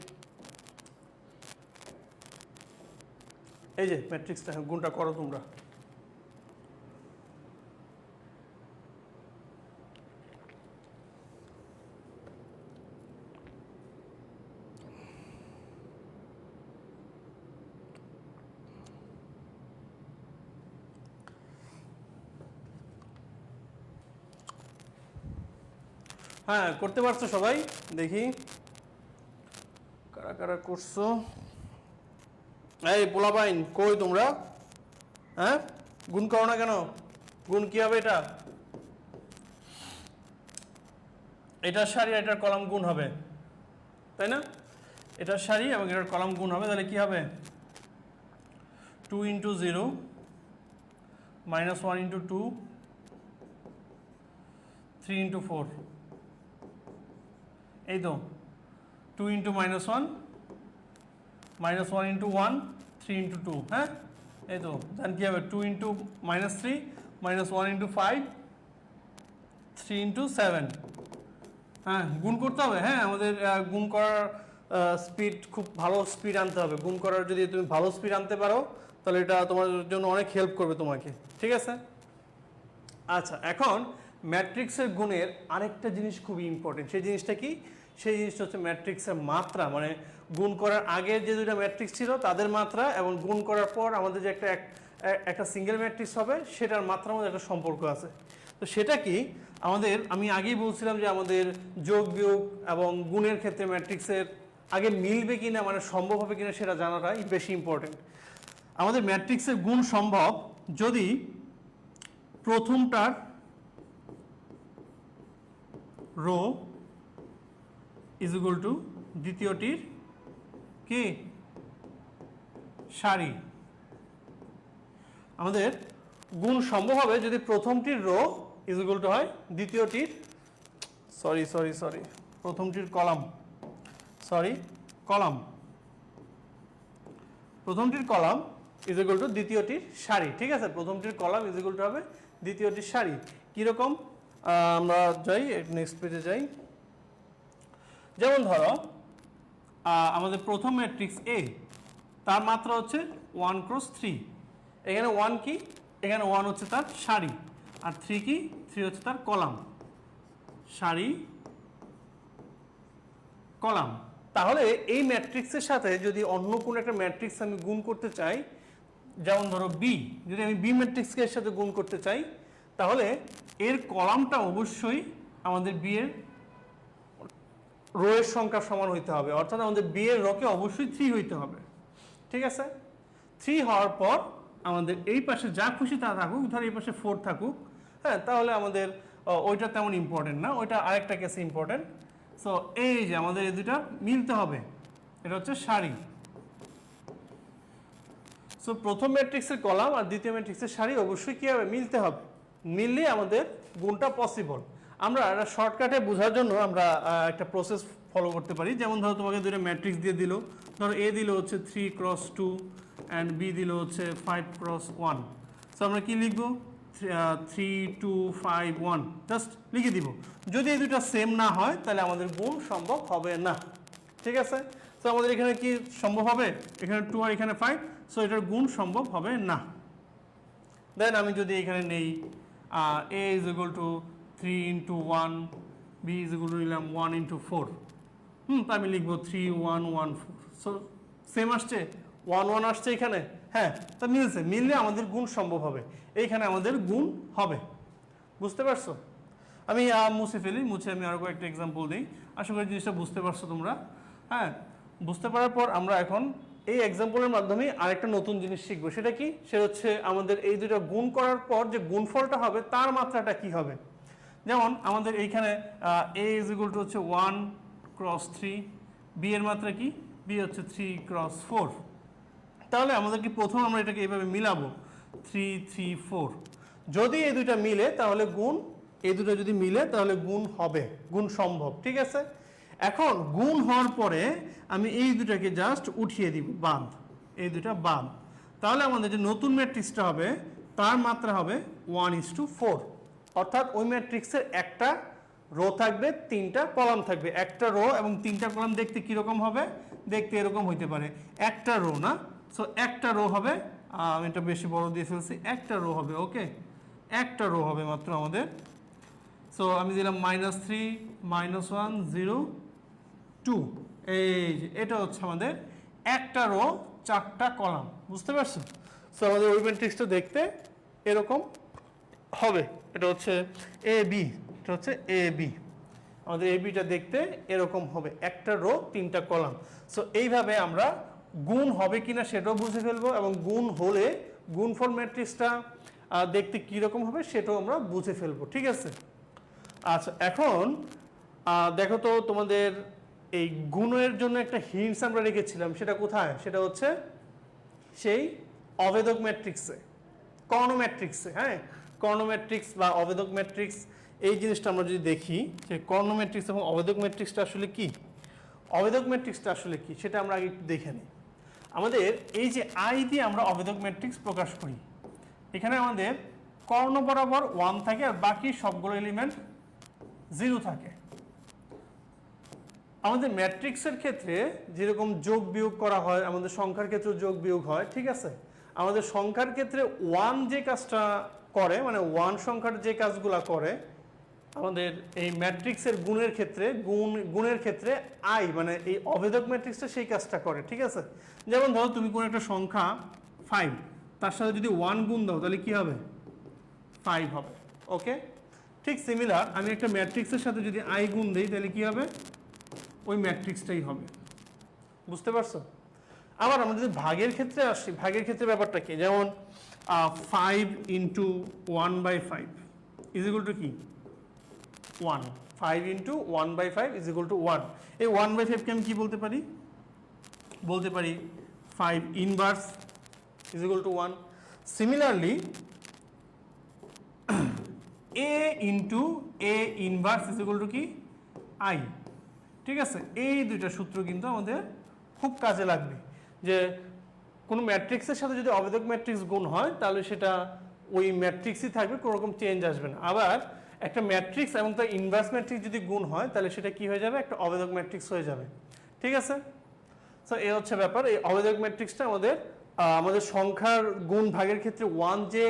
এই যে ম্যাট্রিক্সটা গুণটা করো তোমরা। হ্যাঁ করতে পারছো সবাই, দেখি কারা কারা করছো। এই পোলাপাইন কই তোমরা? হ্যাঁ গুণ করো না কেন? গুণ কি হবে? এটার সারি এটার কলাম গুণ হবে, তাই না? এটার সারি এবং এটার কলাম গুণ হবে, তাহলে কি হবে? 2 × 0 -1 × 2 3 × 4, এই তো 2 × -1 -1 × 1 3 × 2, হ্যাঁ এই তো। দেন কি হবে? 2 × -3 -1 × 5 3 × 7, হ্যাঁ গুণ করতে হবে। হ্যাঁ আমাদের গুণ করার স্পিড খুব ভালো স্পিড আনতে হবে। গুণ করার যদি তুমি ভালো স্পিড আনতে পারো তাহলে এটা তোমার জন্য অনেক হেল্প করবে তোমাকে, ঠিক আছে? আচ্ছা, এখন ম্যাট্রিক্সের গুণের আরেকটা জিনিস খুবই ইম্পর্টেন্ট। সেই জিনিসটা কি? সেই জিনিসটা হচ্ছে ম্যাট্রিক্সের মাত্রা, মানে গুণ করার আগে যে দুইটা ম্যাট্রিক্স ছিল তাদের মাত্রা এবং গুণ করার পর আমাদের যে একটা সিঙ্গেল ম্যাট্রিক্স হবে সেটার মাত্রার মধ্যে একটা সম্পর্ক আছে। তো সেটা কি? আমি আগেই বলছিলাম যে আমাদের যোগ বিয়োগ এবং গুণের ক্ষেত্রে ম্যাট্রিক্সের আগে মিলবে কিনা, মানে সম্ভব হবে কিনা সেটা জানাটাই বেশি ইম্পর্টেন্ট। আমাদের ম্যাট্রিক্সের গুণ সম্ভব যদি প্রথমটার রো ইজ ইকুয়াল টু দ্বিতীয়টির কি সারি। আমাদের গুণ সম্ভব হবে যদি প্রথমটির রো ইজ ইকুয়াল টু হয় দ্বিতীয়টির প্রথমটির কলাম প্রথমটির কলাম ইজ ইকুয়াল টু দ্বিতীয়টির সারি, ঠিক আছে? প্রথমটির কলাম ইজ ইকুয়াল টু হবে দ্বিতীয়টির সারি। কীরকম? আমরা যাই নেক্সট পেজে যাই। যেমন ধরো আমাদের প্রথম ম্যাট্রিক্স এ, তার মাত্রা হচ্ছে 1 × 3। এখানে 1 কি? এখানে 1 হচ্ছে তার সারি, আর 3 কি? 3 হচ্ছে তার কলাম। সারি কলাম। তাহলে এই ম্যাট্রিক্সের সাথে যদি অন্য কোনো একটা ম্যাট্রিক্স আমি গুণ করতে চাই, যেমন ধরো বি, যদি আমি বি ম্যাট্রিক্সকে এর সাথে গুণ করতে চাই, তাহলে এর কলামটা অবশ্যই আমাদের বি এর রো এর সংখ্যা সমান হইতে হবে, অর্থাৎ আমাদের বি এর রোকে অবশ্যই 3 হইতে হবে, ঠিক আছে? 3 হওয়ার পর আমাদের এই পাশে যা খুশি তা থাকুক, ধর এই পাশে 4 থাকুক, হ্যাঁ তাহলে আমাদের ওইটা তেমন ইম্পর্টেন্ট না, ওইটা আরেকটা কেসে ইম্পর্টেন্ট। সো এই যে আমাদের এই দুটা মিলতে হবে, এটা হচ্ছে সারি। সো প্রথম ম্যাট্রিক্সের কলাম আর দ্বিতীয় ম্যাট্রিক্সের সারি অবশ্যই কি হবে? মিলতে হবে। মিললে আমাদের গুণটা পসিবল। আমরা একটা শর্টকাটে বোঝার জন্য আমরা একটা প্রসেস ফলো করতে পারি। যেমন ধরো তোমাকে দুইটা ম্যাট্রিক্স দিয়ে দিল, ধরো এ দিল হচ্ছে 3 × 2 অ্যান্ড বি দিল হচ্ছে 5 × 1। সো আমরা কি লিখবো? 3 2 5 1 জাস্ট লিখে দিব। যদি এই দুটো সেম না হয় তাহলে আমাদের গুণ সম্ভব হবে না, ঠিক আছে? সো আমাদের এখানে কি সম্ভব হবে? এখানে 2 আর এখানে 5, সো এটার গুণ সম্ভব হবে না। দেন আমি যদি এখানে নেই a is equal two 3 × 1, b is equal two নিলাম 1 × 4, তো আমি লিখবো 3 1 1 4। সো সেম আসছে, 1 1 আসছে এখানে, হ্যাঁ তা মিলছে। মিললে আমাদের গুণ সম্ভব হবে, এইখানে আমাদের গুণ হবে। বুঝতে পারছো? আমি মুছে ফেলি, আমি আরও কয়েকটা এক্সাম্পল দিই। আশা করি জিনিসটা বুঝতে পারছো তোমরা। হ্যাঁ, বুঝতে পারার পর আমরা এখন এই এক্সাম্পলের মাধ্যমে আরেকটা নতুন জিনিস শিখবো। সেটা কি? সেটা হচ্ছে আমাদের এই দুটো গুণ করার পর যে গুণফলটা হবে তার মাত্রাটা কি হবে। যেমন আমাদের এইখানে a ইজ ইকুয়াল টু হচ্ছে 1 × 3, b এর মাত্রা কি? b হচ্ছে 3 × 4। তাহলে আমাদের কি প্রথম আমরা এটাকে এইভাবে মিলাবো 3 3 4। যদি এই দুইটা মিলে তাহলে গুণ, এই দুটো যদি মিলে তাহলে গুণ হবে, গুণ সম্ভব, ঠিক আছে? এখন গুণ হওয়ার পরে আমি এই দুটাকে জাস্ট উঠিয়ে দিব, বাদ, এই দুটা বাদ। তাহলে আমাদের যে নতুন ম্যাট্রিক্সটা হবে তার মাত্রা হবে 1:4, অর্থাৎ ওই ম্যাট্রিক্সের একটা রো থাকবে, 3টা কলাম থাকবে। একটা রো এবং 3টা কলাম দেখতে কিরকম হবে? দেখতে এরকম হইতে পারে। একটা রো না, সো একটা রো হবে, আমি এটা বেশি বড় দিয়ে ফেলছি, একটা রো হবে। ওকে, একটা রো হবে মাত্র আমাদের। সো আমি দিলাম -3 -1 0 2, এই যে এটা হচ্ছে আমাদের একটা রো 4টা কলাম, বুঝতে পারছো? সো আমাদের ওই ম্যাট্রিক্সটা দেখতে এরকম হবে। এটা হচ্ছে এ বি, এটা হচ্ছে এ বি, আমাদের এ বিটা দেখতে এরকম হবে, একটা রো 3টা কলাম। সো এইভাবে আমরা গুণ হবে কিনা সেটাও বুঝে ফেলবো, এবং গুণ হলে গুণফল ম্যাট্রিক্সটা দেখতে কীরকম হবে সেটাও আমরা বুঝে ফেলবো, ঠিক আছে? আচ্ছা, এখন দেখো তো তোমাদের এই গুণের জন্য একটা হিন্টস আমরা রেখেছিলাম, সেটা কোথায়? সেটা হচ্ছে সেই অভেদক ম্যাট্রিক্সে, কর্ণ ম্যাট্রিক্সে। হ্যাঁ, কর্ণ ম্যাট্রিক্স বা অভেদক ম্যাট্রিক্স, এই জিনিসটা আমরা যদি দেখি যে কর্ণ ম্যাট্রিক্স এবং অভেদক ম্যাট্রিক্সটা আসলে কি, অভেদক ম্যাট্রিক্সটা আসলে কি সেটা আমরা আগে একটু দেখে নিই। আমাদের এই যে আই দিয়ে আমরা অভেদক ম্যাট্রিক্স প্রকাশ করি, এখানে আমাদের কর্ণ বরাবর 1 থাকে আর বাকি সবগুলো এলিমেন্ট 0 থাকে। আমাদের ম্যাট্রিক্সের ক্ষেত্রে যেরকম যোগ বিয়োগ করা হয়, আমাদের সংখ্যার ক্ষেত্রে যোগ বিয়োগ হয়, ঠিক আছে? আমাদের সংখ্যার ক্ষেত্রে 1 যে কাজটা করে, মানে 1 সংখ্যার যে কাজগুলা করে, আমাদের এই ম্যাট্রিক্সের গুণের ক্ষেত্রে, গুণের ক্ষেত্রে আই মানে এই অভেদক ম্যাট্রিক্সটা সেই কাজটা করে, ঠিক আছে? যেমন ধরো তুমি কোনো একটা সংখ্যা 5, তার সাথে যদি 1 গুণ দাও তাহলে কি হবে? 5 হবে। ওকে, ঠিক সিমিলার আমি একটা ম্যাট্রিক্সের সাথে যদি আই গুণ দিই তাহলে কি হবে? ওই ম্যাট্রিক্সটাই হবে, বুঝতে পারছো? আবার আমরা যদি ভাগের ক্ষেত্রে আসি, ভাগের ক্ষেত্রে ব্যাপারটা কি? যেমন 5 × 1/5 ইজ ইকুয়াল টু কি? 1। 5 × 1/5 ইজ ইকুয়াল টু 1। এই 1/5 কে আমি কি বলতে পারি? বলতে পারি 5 inverse is equal two 1। Similarly a × a inverse is equal to কি? I। ঠিক আছে, এই দুইটা সূত্র কিন্তু আমাদের খুব কাজে লাগবে, যে কোনো ম্যাট্রিক্সের সাথে যদি অভেদক ম্যাট্রিক্স গুণ হয় তাহলে সেটা ওই ম্যাট্রিক্সই থাকবে, কোনো রকম চেঞ্জ আসবে না। আবার একটা ম্যাট্রিক্স এবং তার ইনভার্স ম্যাট্রিক্স যদি গুণ হয় তাহলে সেটা কি হয়ে যাবে? একটা অভেদক ম্যাট্রিক্স হয়ে যাবে, ঠিক আছে? সো এই হচ্ছে ব্যাপার। এই অভেদক ম্যাট্রিক্সটা আমাদের আমাদের সংখ্যার গুণ ভাগের ক্ষেত্রে 1 যে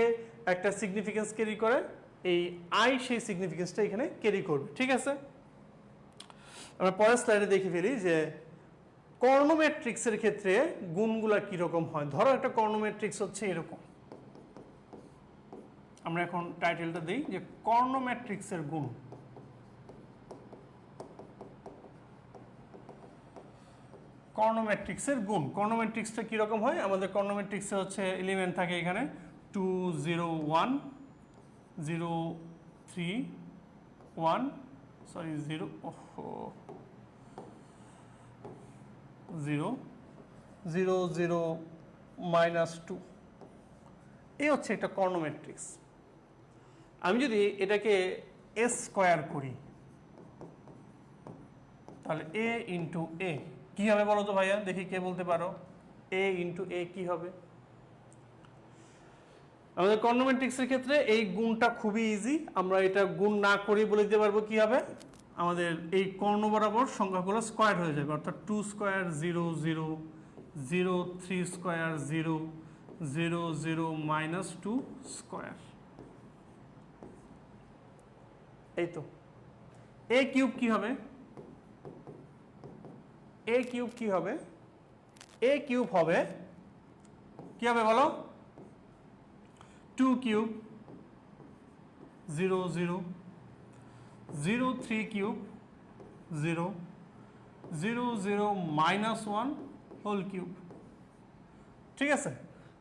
একটা সিগনিফিকেন্স ক্যারি করে, এই আই সেই সিগনিফিকেন্সটা এখানে ক্যারি করবে, ঠিক আছে? আমরা পরের স্লাইডে দেখে ফেলি যে কর্ণ ম্যাট্রিক্সের ক্ষেত্রে গুণগুলা কিরকম হয়। ধরো একটা কর্ণ ম্যাট্রিক্স হচ্ছে এরকম, আমরা এখন টাইটেলটা দিই যে কর্ণ ম্যাট্রিক্সের গুণ। কর্ণ ম্যাট্রিক্সের গুণ, কর্ণ ম্যাট্রিক্সটা কিরকম হয়? আমাদের কর্ণ ম্যাট্রিক্সে হচ্ছে এলিমেন্ট থাকে এখানে 2 0 1 0 3 1 সরি 0 0 0 0 -2, এই হচ্ছে একটা কর্ণ ম্যাট্রিক্স। আমি যদি এটাকে এ স্কোয়ার করি তাহলে a × a কি হবে বলো তো ভাইয়া, দেখি কে বলতে পারো? a × a কি হবে? আমাদের কর্ণ ম্যাট্রিক্সের ক্ষেত্রে এই গুণটা খুবই ইজি, আমরা এটা গুণ না করে বলে দিতে পারবো কি হবে? আমাদের এই কর্ণ বরাবর সংখ্যাগুলো স্কোয়ার হয়ে যাবে, অর্থাৎ 2 স্কোয়ার 0 0 0 3 স্কোয়ার 0 0 0 -2 স্কোয়ার। এই তো a কিউব কি হবে? a কিউব কি হবে? a কিউব হবে কি হবে বলো? 2 কিউব 0 0 0 3 কিউব 0 0 0 -1 হোল কিউব, ঠিক আছে?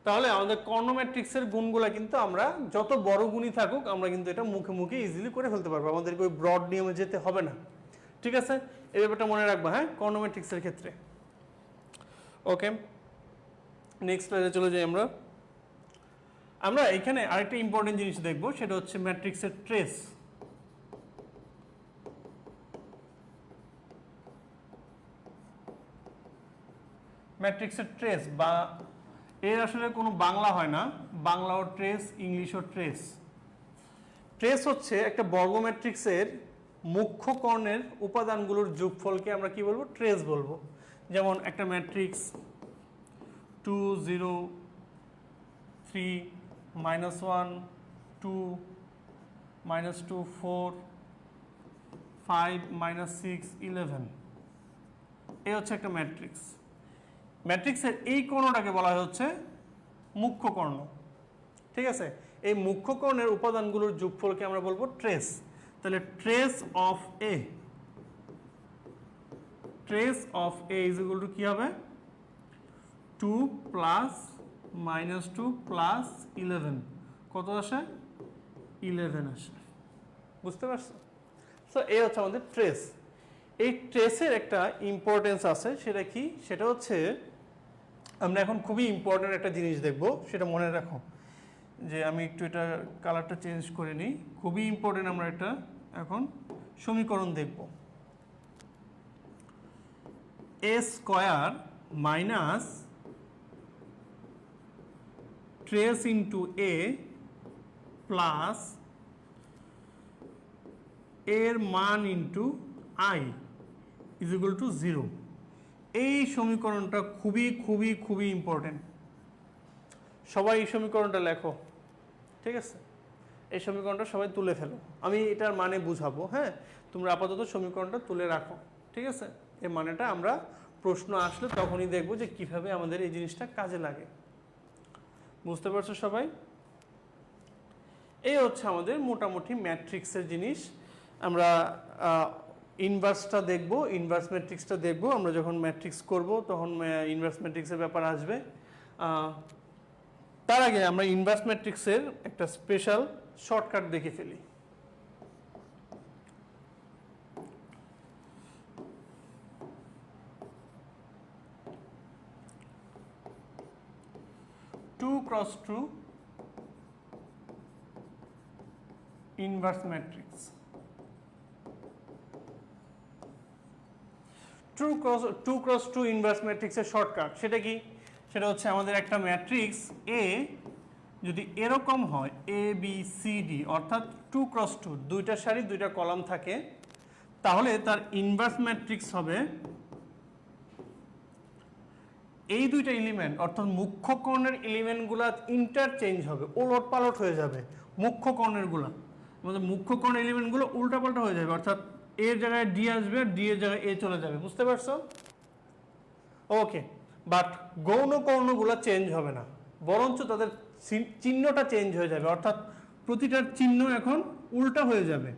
তাহলে আমাদের কর্ণ ম্যাট্রিক্সের গুণগুলা কিন্তু আমরা যত বড় গুণই থাকুক আমরা কিন্তু এটা মুখে মুখে ইজিলি করে ফেলতে পারবো, আমাদেরকে ওই ব্রড নিয়মে যেতে হবে না, ঠিক আছে? এই ব্যাপারটা মনে রাখবা, হ্যাঁ, কর্ণ ম্যাট্রিক্সের ক্ষেত্রে। ওকে, নেক্সট স্লাইডে চলে যাই আমরা। আমরা এখানে আরেকটা ইম্পর্টেন্ট জিনিস দেখব, সেটা হচ্ছে ম্যাট্রিক্সের ট্রেস। ম্যাট্রিক্সের ট্রেস বা এর আসলে কোনো বাংলা হয় না, বাংলাও ট্রেস, ইংলিশও ট্রেস। ট্রেস হচ্ছে একটা বর্গ ম্যাট্রিক্সের মুখ্য কর্ণের উপাদানগুলোর যোগফলকে আমরা কি বলবো? ট্রেস বলবো। যেমন একটা ম্যাট্রিক্স 2 0 3 -1 2 -2 4 5 -6 11, এই হচ্ছে একটা ম্যাট্রিক্স। ম্যাট্রিক্সের এই কর্ণটাকে বলা হচ্ছে মুখ্য কর্ণ। ঠিক আছে, এই মুখ্য কর্ণের উপাদানগুলোর যোগফলকে আমরা বলবো ট্রেস। তাহলে trace of A is equal to কি হবে? 2 প্লাস -2 প্লাস 11, কত আসে? 11 আসে। বুঝতে পারছো? সো এই হচ্ছে আমাদের ট্রেস। এই ট্রেসের একটা ইম্পর্টেন্স আছে, সেটা কি? সেটা হচ্ছে আমরা এখন খুবই ইম্পর্টেন্ট একটা জিনিস দেখব, সেটা মনে রাখো। যে আমি একটু এটা কালারটা চেঞ্জ করে নিই। খুবই ইম্পর্টেন্ট, আমরা এটা এখন সমীকরণ দেখব। এ স্কয়ার মাইনাস ট্রেস ইন্টু এ প্লাস এর মান into I is equal to 0। এই সমীকরণটা খুবই খুবই খুবই ইম্পর্টেন্ট। সবাই এই সমীকরণটা লেখো। ঠিক আছে, এই সমীকরণটা সবাই তুলে ফেলো। আমি এটার মানে বুঝাবো। হ্যাঁ, তোমরা আপাতত সমীকরণটা তুলে রাখো। ঠিক আছে, এর মানেটা আমরা প্রশ্ন আসলে তখনই দেখবো যে কিভাবে আমাদের এই জিনিসটা কাজে লাগে। বুঝতে পারছো সবাই? এই হচ্ছে আমাদের মোটামুটি ম্যাট্রিক্সের জিনিস। আমরা ইনভার্সটা দেখব, ইনভার্স ম্যাট্রিক্সটা দেখব। আমরা যখন ম্যাট্রিক্স করব তখন ইনভার্স ম্যাট্রিক্সের ব্যাপার আসবে। তার আগে আমরা ইনভার্স ম্যাট্রিক্সের একটা স্পেশাল শর্টকাট দেখে ফেলি। Two cross two inverse matrix. Two cross two inverse ম্যাট্রিক্সের শর্টকাট সেটা কি? সেটা হচ্ছে আমাদের একটা ম্যাট্রিক্স এ যদি এরকম হয় এ বি সি ডি, অর্থাৎ 2 ক্রস 2, দুইটা সারি দুইটা কলাম থাকে, তাহলে তার ইনভার্স ম্যাট্রিক্স হবে এই দুইটা এলিমেন্ট, অর্থাৎ মুখ্য কর্ণের এলিমেন্টগুলা ইন্টারচেঞ্জ হবে, ওলট পালট হয়ে যাবে। মুখ্য কর্ণেরগুলা আমাদের মুখ্য কর্ণের এলিমেন্টগুলো উল্টাপাল্টা হয়ে যাবে, অর্থাৎ এর জায়গায় ডি আসবে আর ডি এর জায়গায় এ চলে যাবে। বুঝতে পারছো? ওকে, বাট গৌণ কর্ণগুলো চেঞ্জ হবে না, বরঞ্চ তাদের চিহ্নটা চেঞ্জ হয়ে যাবে, অর্থাৎ প্রতিটার চিহ্ন এখন উল্টা হয়ে যাবে।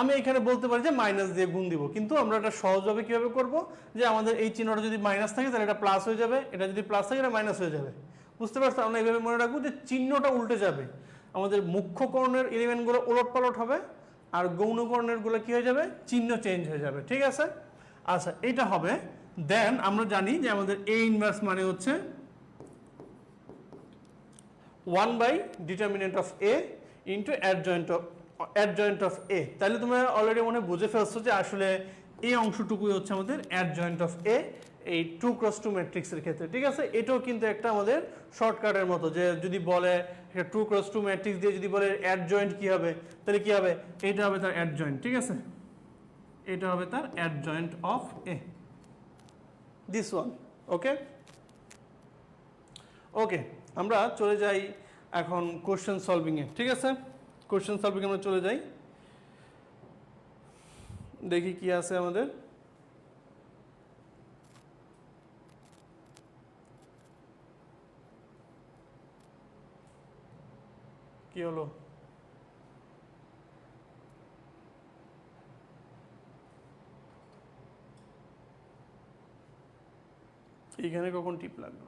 আমি এখানে বলতে পারি যে মাইনাস দিয়ে গুণ দিব, কিন্তু আমরা এটা সহজভাবে কিভাবে করব? যে আমাদের এই চিহ্নটা যদি মাইনাস থাকে তাহলে এটা প্লাস হয়ে যাবে, এটা যদি প্লাস থাকে এটা মাইনাস হয়ে যাবে। বুঝতে পারছো? আমরা এইভাবে মনে রাখবো যে চিহ্নটা উল্টে যাবে, আমাদের মুখ্য কর্ণের এলিমেন্টগুলো ওলট পালট হবে, আর গৌণ কর্ণেরগুলো কি হয়ে যাবে? চিহ্ন চেঞ্জ হয়ে যাবে। ঠিক আছে, আচ্ছা এটা হবে। দেন আমরা জানি যে আমাদের এ ইনভার্স মানে হচ্ছে one by determinant of A into adjoint of A. তাহলে তোমরা অলরেডি মনে বুঝে ফেলছো যে আসলে এই অংশটুকুই হচ্ছে আমাদের অ্যাডজয়েন্ট অফ এ এই 2 ক্রস 2 ম্যাট্রিক্সের ক্ষেত্রে। ঠিক আছে, এটাও কিন্তু একটা আমাদের শর্টকাটের মতো, যে যদি বলে 2 ক্রস 2 ম্যাট্রিক্স দিয়ে যদি বলে অ্যাডজয়েন্ট কি হবে, তাহলে কি হবে? এটা হবে তার অ্যাডজয়েন্ট। ঠিক আছে, এটা হবে তার adjoint of A, this one. Okay okay, আমরা চলে যাই এখন কোশ্চেন সলভিংয়ে। ঠিক আছে, কোশ্চেন সলভিং আমরা চলে যাই, দেখি কি আছে আমাদের। কি হলো? এইখানে কখন টিপ লাগলো?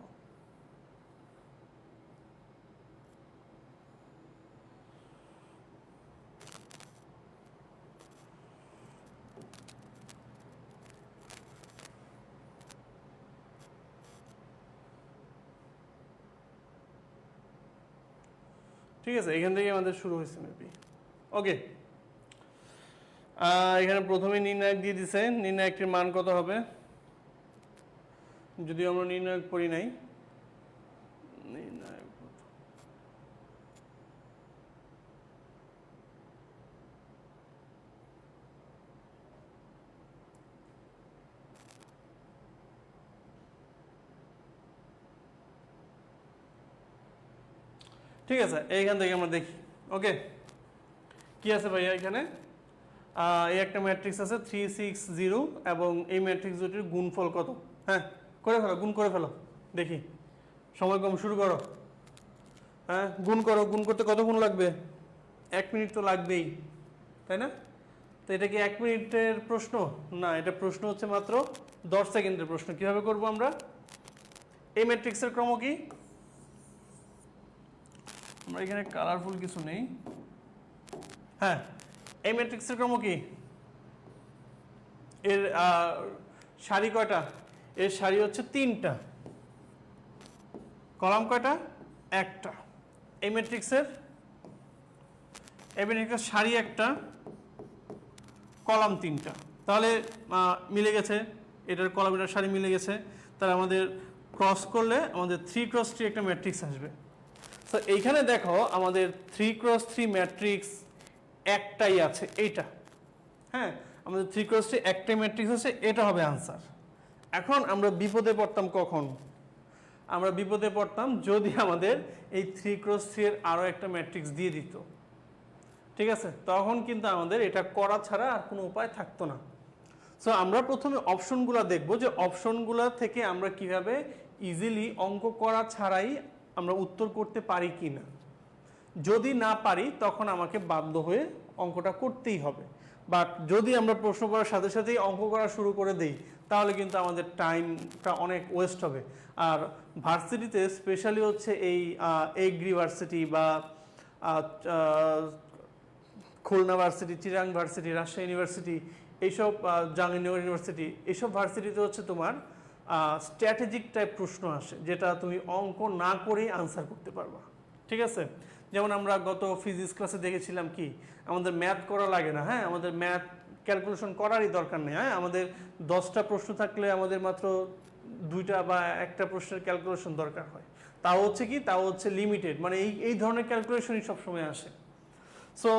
ঠিক আছে, এখান থেকে আমাদের শুরু হয়েছে মেবি। ওকে, এখানে প্রথমে নির্ণায়ক দিয়ে দিছে। নির্ণায়কটির মান কত হবে? যদিও আমরা নির্ণায়ক পড়ি নাই। নির্ণায়ক ঠিক আছে, এইখান থেকে আমরা দেখি। ওকে, কি আছে ভাইয়া এখানে? এই একটা ম্যাট্রিক্স আছে 3 6 0 এবং এই ম্যাট্রিক্স দুটির গুণফল কত? হ্যাঁ, করে ফেলো, গুণ করে ফেলো, দেখি। সময় কম, শুরু করো। হ্যাঁ, গুণ করো। গুণ করতে কত গুণ লাগবে? 1 মিনিট তো লাগবেই, তাই না? তো এটা কি 1 মিনিটের প্রশ্ন? না, এটা প্রশ্ন হচ্ছে মাত্র 10 সেকেন্ডের প্রশ্ন। কিভাবে করব আমরা? এই ম্যাট্রিক্সের ক্রম কি? আমরা এখানে কালারফুল কিছু নেই। হ্যাঁ, এই ম্যাট্রিক্সের ক্রম কি? এর সারি কয়টা? এর সারি হচ্ছে 3টা, কলাম কয়টা? 1টা। এই ম্যাট্রিক্সের সারি 1টা, কলাম 3টা। তাহলে মিলে গেছে, এটার কলাম এটার সারি মিলে গেছে। তাহলে আমাদের ক্রস করলে আমাদের 3 × 3 একটা ম্যাট্রিক্স আসবে। তো এইখানে দেখো আমাদের 3 × 3 ম্যাট্রিক্স একটাই আছে, এইটা। হ্যাঁ, আমাদের 3 × 3 একটাই ম্যাট্রিক্স আছে, এটা হবে আনসার। এখন আমরা বিপদে পড়তাম কখন? আমরা বিপদে পড়তাম যদি আমাদের এই 3 × 3 এর আরও একটা ম্যাট্রিক্স দিয়ে দিত। ঠিক আছে, তখন কিন্তু আমাদের এটা করা ছাড়া আর কোনো উপায় থাকতো না। সো আমরা প্রথমে অপশনগুলো দেখব যে অপশনগুলো থেকে আমরা কিভাবে ইজিলি অঙ্ক করা ছাড়াই আমরা উত্তর করতে পারি কি না। যদি না পারি তখন আমাকে বাধ্য হয়ে অঙ্কটা করতেই হবে। বাট যদি আমরা প্রশ্ন করার সাথে সাথেই অঙ্ক করা শুরু করে দিই তাহলে কিন্তু আমাদের টাইমটা অনেক ওয়েস্ট হবে। আর ভার্সিটিতে স্পেশালি হচ্ছে এই এগ্রি ভার্সিটি বা Khulna varsity, Chirang varsity, Rajshahi university, এইসব জাহাঙ্গীরনগর ইউনিভার্সিটি, এইসব ভার্সিটিতে হচ্ছে তোমার স্ট্র্যাটেজিক টাইপ প্রশ্ন আসে যেটা তুমি অঙ্ক না করেই আনসার করতে পারবা। ঠিক আছে, যেমন আমরা গত ফিজিক্স ক্লাসে দেখেছিলাম কি আমাদের ম্যাথ করা লাগে না। হ্যাঁ, আমাদের ম্যাথ ক্যালকুলেশন করারই দরকার নেই। হ্যাঁ, আমাদের 10টা প্রশ্ন থাকলে আমাদের মাত্র 2টা বা একটা প্রশ্নের ক্যালকুলেশন দরকার হয়। তাও হচ্ছে কি, তাও হচ্ছে লিমিটেড, মানে এই ধরনের ক্যালকুলেশনই সবসময় আসে। সো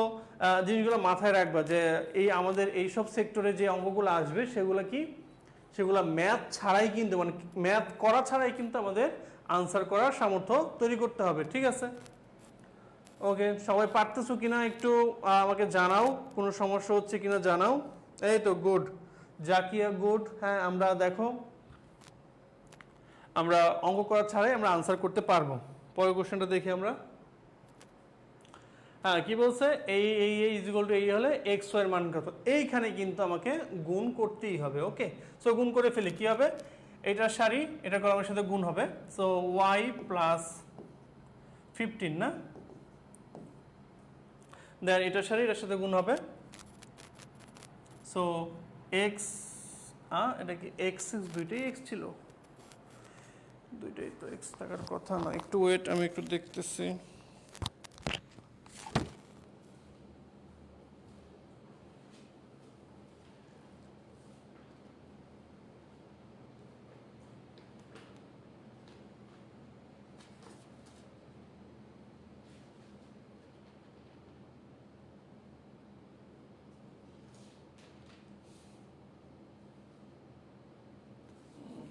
জিনিসগুলো মাথায় রাখবা যে এই আমাদের এইসব সেক্টরে যে অঙ্কগুলো আসবে সেগুলো কি, সেগুলো ম্যাথ ছাড়াই কিন্তু, মানে ম্যাথ করা ছাড়াই কিন্তু আমাদের আনসার করার সামর্থ্য তৈরি করতে হবে। ঠিক আছে, ওকে, সবাই পারতেছো কিনা একটু আমাকে জানাও, কোনো সমস্যা হচ্ছে কিনা জানাও। এই তো গুড, জাকিয়া গুড। হ্যাঁ, আমরা দেখো আমরা অঙ্ক করা ছাড়াই আমরা আনসার করতে পারবো। পরের কোশ্চেনটা দেখি আমরা। হ্যাঁ, কি বলছে? এই এই হলে এক্স ওয়াই এর মান কত? এইখানে কিন্তু আমাকে গুণ করতেই হবে। ওকে, সো গুণ করে ফেলি। কি হবে? এটা সারি, এটা কলামের সাথে গুণ হবে। সো ওয়াই প্লাস 15 না, দেন এটা সারি, এটার সাথে গুণ হবে। সো এক্স, এটা কি এক্স, দুইটাই এক্স ছিল, দুইটাই তো এক্স থাকার কথা না। একটু ওয়েট, আমি একটু দেখতেছি।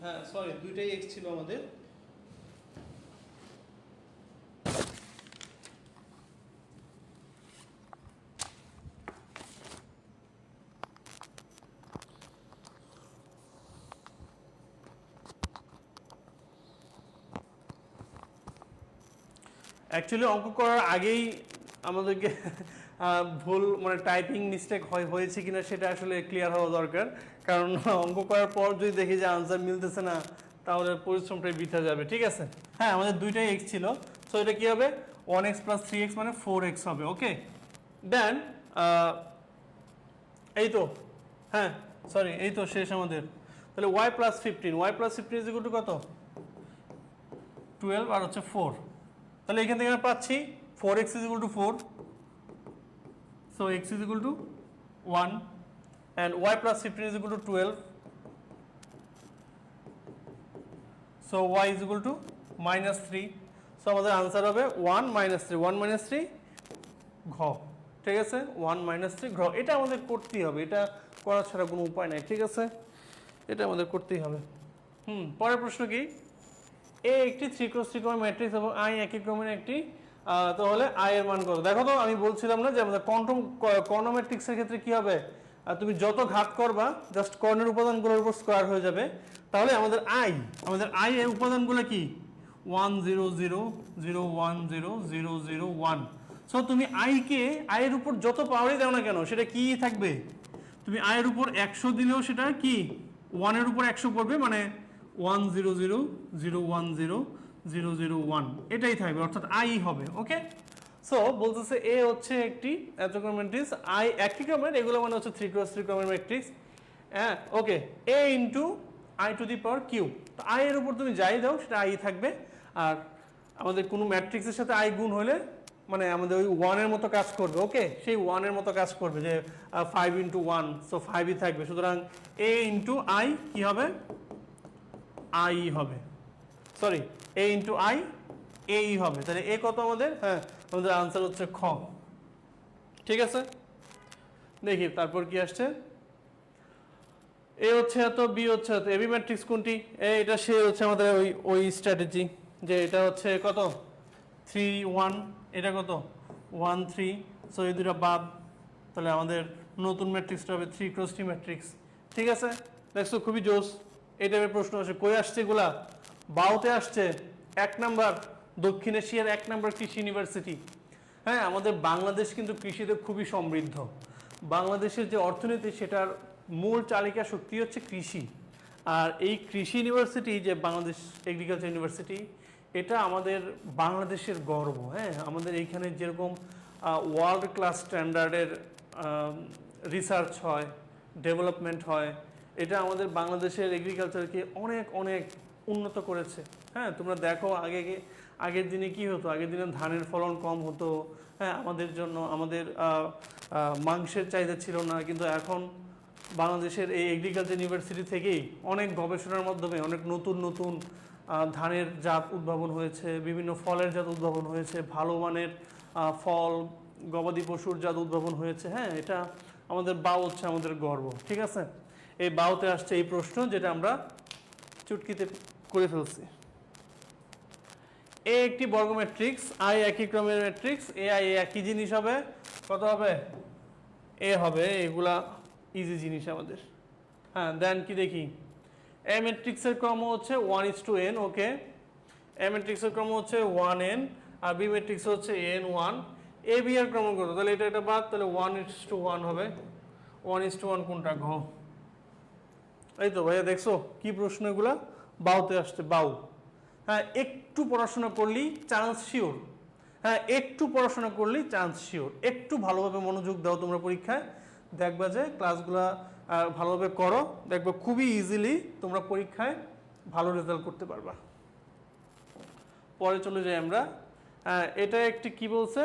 হ্যাঁ, সরি, দুইটাই এক্স ছিল আমাদের। অ্যাকচুয়ালি অঙ্ক করার আগেই আমাদেরকে ভুল, মানে টাইপিং মিস্টেক হয়েছে কিনা সেটা আসলে ক্লিয়ার হওয়া দরকার। কারণ অঙ্ক করার পর যদি দেখি যে আনসার মিলতেছে না তাহলে পরিশ্রমটাই বৃথা যাবে। ঠিক আছে, হ্যাঁ, আমাদের দুইটাই এক্স ছিল। সো এটা কি হবে? 1x + 3x মানে 4x হবে। ওকে, দেন এই তো, হ্যাঁ সরি, এই তো শেষ আমাদের। তাহলে y + 15, y + 15 = কত? 12 আর হচ্ছে 4। তাহলে এখান থেকে আমরা পাচ্ছি 4x = 4, so x = 1 and y + 15 = 12, so y = -3, so আমাদের আনসার হবে 1 - 3, 1 - 3 ঘ। ঠিক আছে, 1 - 3 ঘ। এটা আমাদের করতেই হবে, এটা করা ছাড়া কোনো উপায় নাই। ঠিক আছে, এটা আমাদের করতেই হবে। পরের প্রশ্ন কি? এ একটি 3 × 3 ক্রমের ম্যাট্রিক্স এবং আই একই ক্রমের একটি তাহলে আই এর মান কত? দেখো তো আমি বলছিলাম না যে আমাদের কর্ণ ম্যাট্রিক্সের ক্ষেত্রে কি হবে, তুমি যত ঘাত করবা জাস্ট কর্ণের উপাদানগুলোর উপর স্কয়ার হয়ে যাবে। তাহলে আমাদের আই এর উপাদানগুলো কি 1 0 0 0 1 0 0 0 1। সো তুমি আই এর উপর যত পাওয়ারই দাও না কেন সেটা কি থাকবে, তুমি আই এর উপর 100 দিলেও সেটা কি 1 এর উপর 100 পড়বে, মানে 1 0 0 0 1 0 0 0 1 এটাই থাকবে, অর্থাৎ আই হবে। ওকে, সো বলতেছে এ হচ্ছে একটি এতক্রম ম্যাট্রিক্স, আই একই ক্রমের, এগুলো মানে হচ্ছে 3x3 ক্রমের ম্যাট্রিক্স। হ্যাঁ, okay, A into I to the power Q. তো আই এর উপর তুমি যাই দাও সেটা আই থাকবে। আর আমাদের কোনো ম্যাট্রিক্সের সাথে আই গুণ হলে মানে আমাদের ওই 1 এর মতো কাজ করবে। ওকে, সেই 1 এর মতো কাজ করবে, যে 5 ইন্টু 1, সো 5ই থাকবে। সুতরাং এ ইন্টু আই কি হবে, আই হবে, সরি এ ইন্টু আই এই হবে। তাহলে এ কত আমাদের, হ্যাঁ আমাদের আনসার হচ্ছে খ। ঠিক আছে, দেখি তারপর কি আসছে। এ হচ্ছে এত, বি হচ্ছে এত, এবি ম্যাট্রিক্স কোনটি, এটা সে হচ্ছে আমাদের ওই স্ট্র্যাটেজি, যে এটা হচ্ছে কত 3 1, এটা কত 1 3, সো এই দুটো বাদ। তাহলে আমাদের নতুন ম্যাট্রিক্সটা হবে 3x3 ম্যাট্রিক্স। ঠিক আছে, দেখছো খুবই জোস। এই টাইপের প্রশ্ন আসে, কই আসছে এগুলা, বাউতে আসছে। 1 নাম্বার দক্ষিণ এশিয়ার 1 নাম্বার কৃষি ইউনিভার্সিটি। হ্যাঁ, আমাদের বাংলাদেশ কিন্তু কৃষিতে খুবই সমৃদ্ধ। বাংলাদেশের যে অর্থনীতি সেটার মূল চালিকা শক্তি হচ্ছে কৃষি। আর এই কৃষি ইউনিভার্সিটি, যে বাংলাদেশ এগ্রিকালচার ইউনিভার্সিটি, এটা আমাদের বাংলাদেশের গর্ব। হ্যাঁ, আমাদের এইখানে যেরকম ওয়ার্ল্ড ক্লাস স্ট্যান্ডার্ডের রিসার্চ হয়, ডেভেলপমেন্ট হয়, এটা আমাদের বাংলাদেশের এগ্রিকালচারকে অনেক অনেক উন্নত করেছে। হ্যাঁ, তোমরা দেখো আগের দিনে কি হতো, আগের দিনে ধানের ফলন কম হতো। হ্যাঁ, আমাদের জন্য আমাদের মাংসের চাহিদা ছিল না, কিন্তু এখন বাংলাদেশের এই এগ্রিকালচার ইউনিভার্সিটি থেকেই অনেক গবেষণার মাধ্যমে অনেক নতুন নতুন ধানের জাত উদ্ভাবন হয়েছে, বিভিন্ন ফলের জাত উদ্ভাবন হয়েছে, ভালো মানের ফল, গবাদি পশুর জাত উদ্ভাবন হয়েছে। হ্যাঁ, এটা আমাদের বাউ হচ্ছে আমাদের গর্ব। ঠিক আছে, এই বাউতে আসছে এই প্রশ্ন, যেটা আমরা চুটকিতে করে ফেলছি। এ একটি বর্গ ম্যাট্রিক্স, আই একই ক্রমের ম্যাট্রিক্স, এ আই একই জিনিস হবে, কত হবে এ হবে। এগুলা ইজি জিনিস আমাদের। হ্যাঁ, দেন কি দেখি, এ ম্যাট্রিক্সের ক্রম হচ্ছে 1:n। ওকে, এ ম্যাট্রিক্সের ক্রম হচ্ছে 1n, আর বি ম্যাট্রিক্স হচ্ছে n1। এ বি এর ক্রম কত, তাহলে এটা বাদ, তাহলে 1:1 হবে। 1:1 কোনটা, ঘ। এই তো ভাইয়া, দেখছো কি প্রশ্ন এগুলা, বাউতে আসছে, বাউ। হ্যাঁ, একটু পড়াশোনা করলেই চান্স শিওর। হ্যাঁ, একটু পড়াশোনা করলেই চান্স শিওর। একটু ভালোভাবে মনোযোগ দাও তোমরা পরীক্ষায়, দেখবা যে ক্লাসগুলা ভালোভাবে করো, দেখবা খুবই ইজিলি তোমরা পরীক্ষায় ভালো রেজাল্ট করতে পারবা। পরে চলে যাই আমরা। এটা একটি কি বলছে,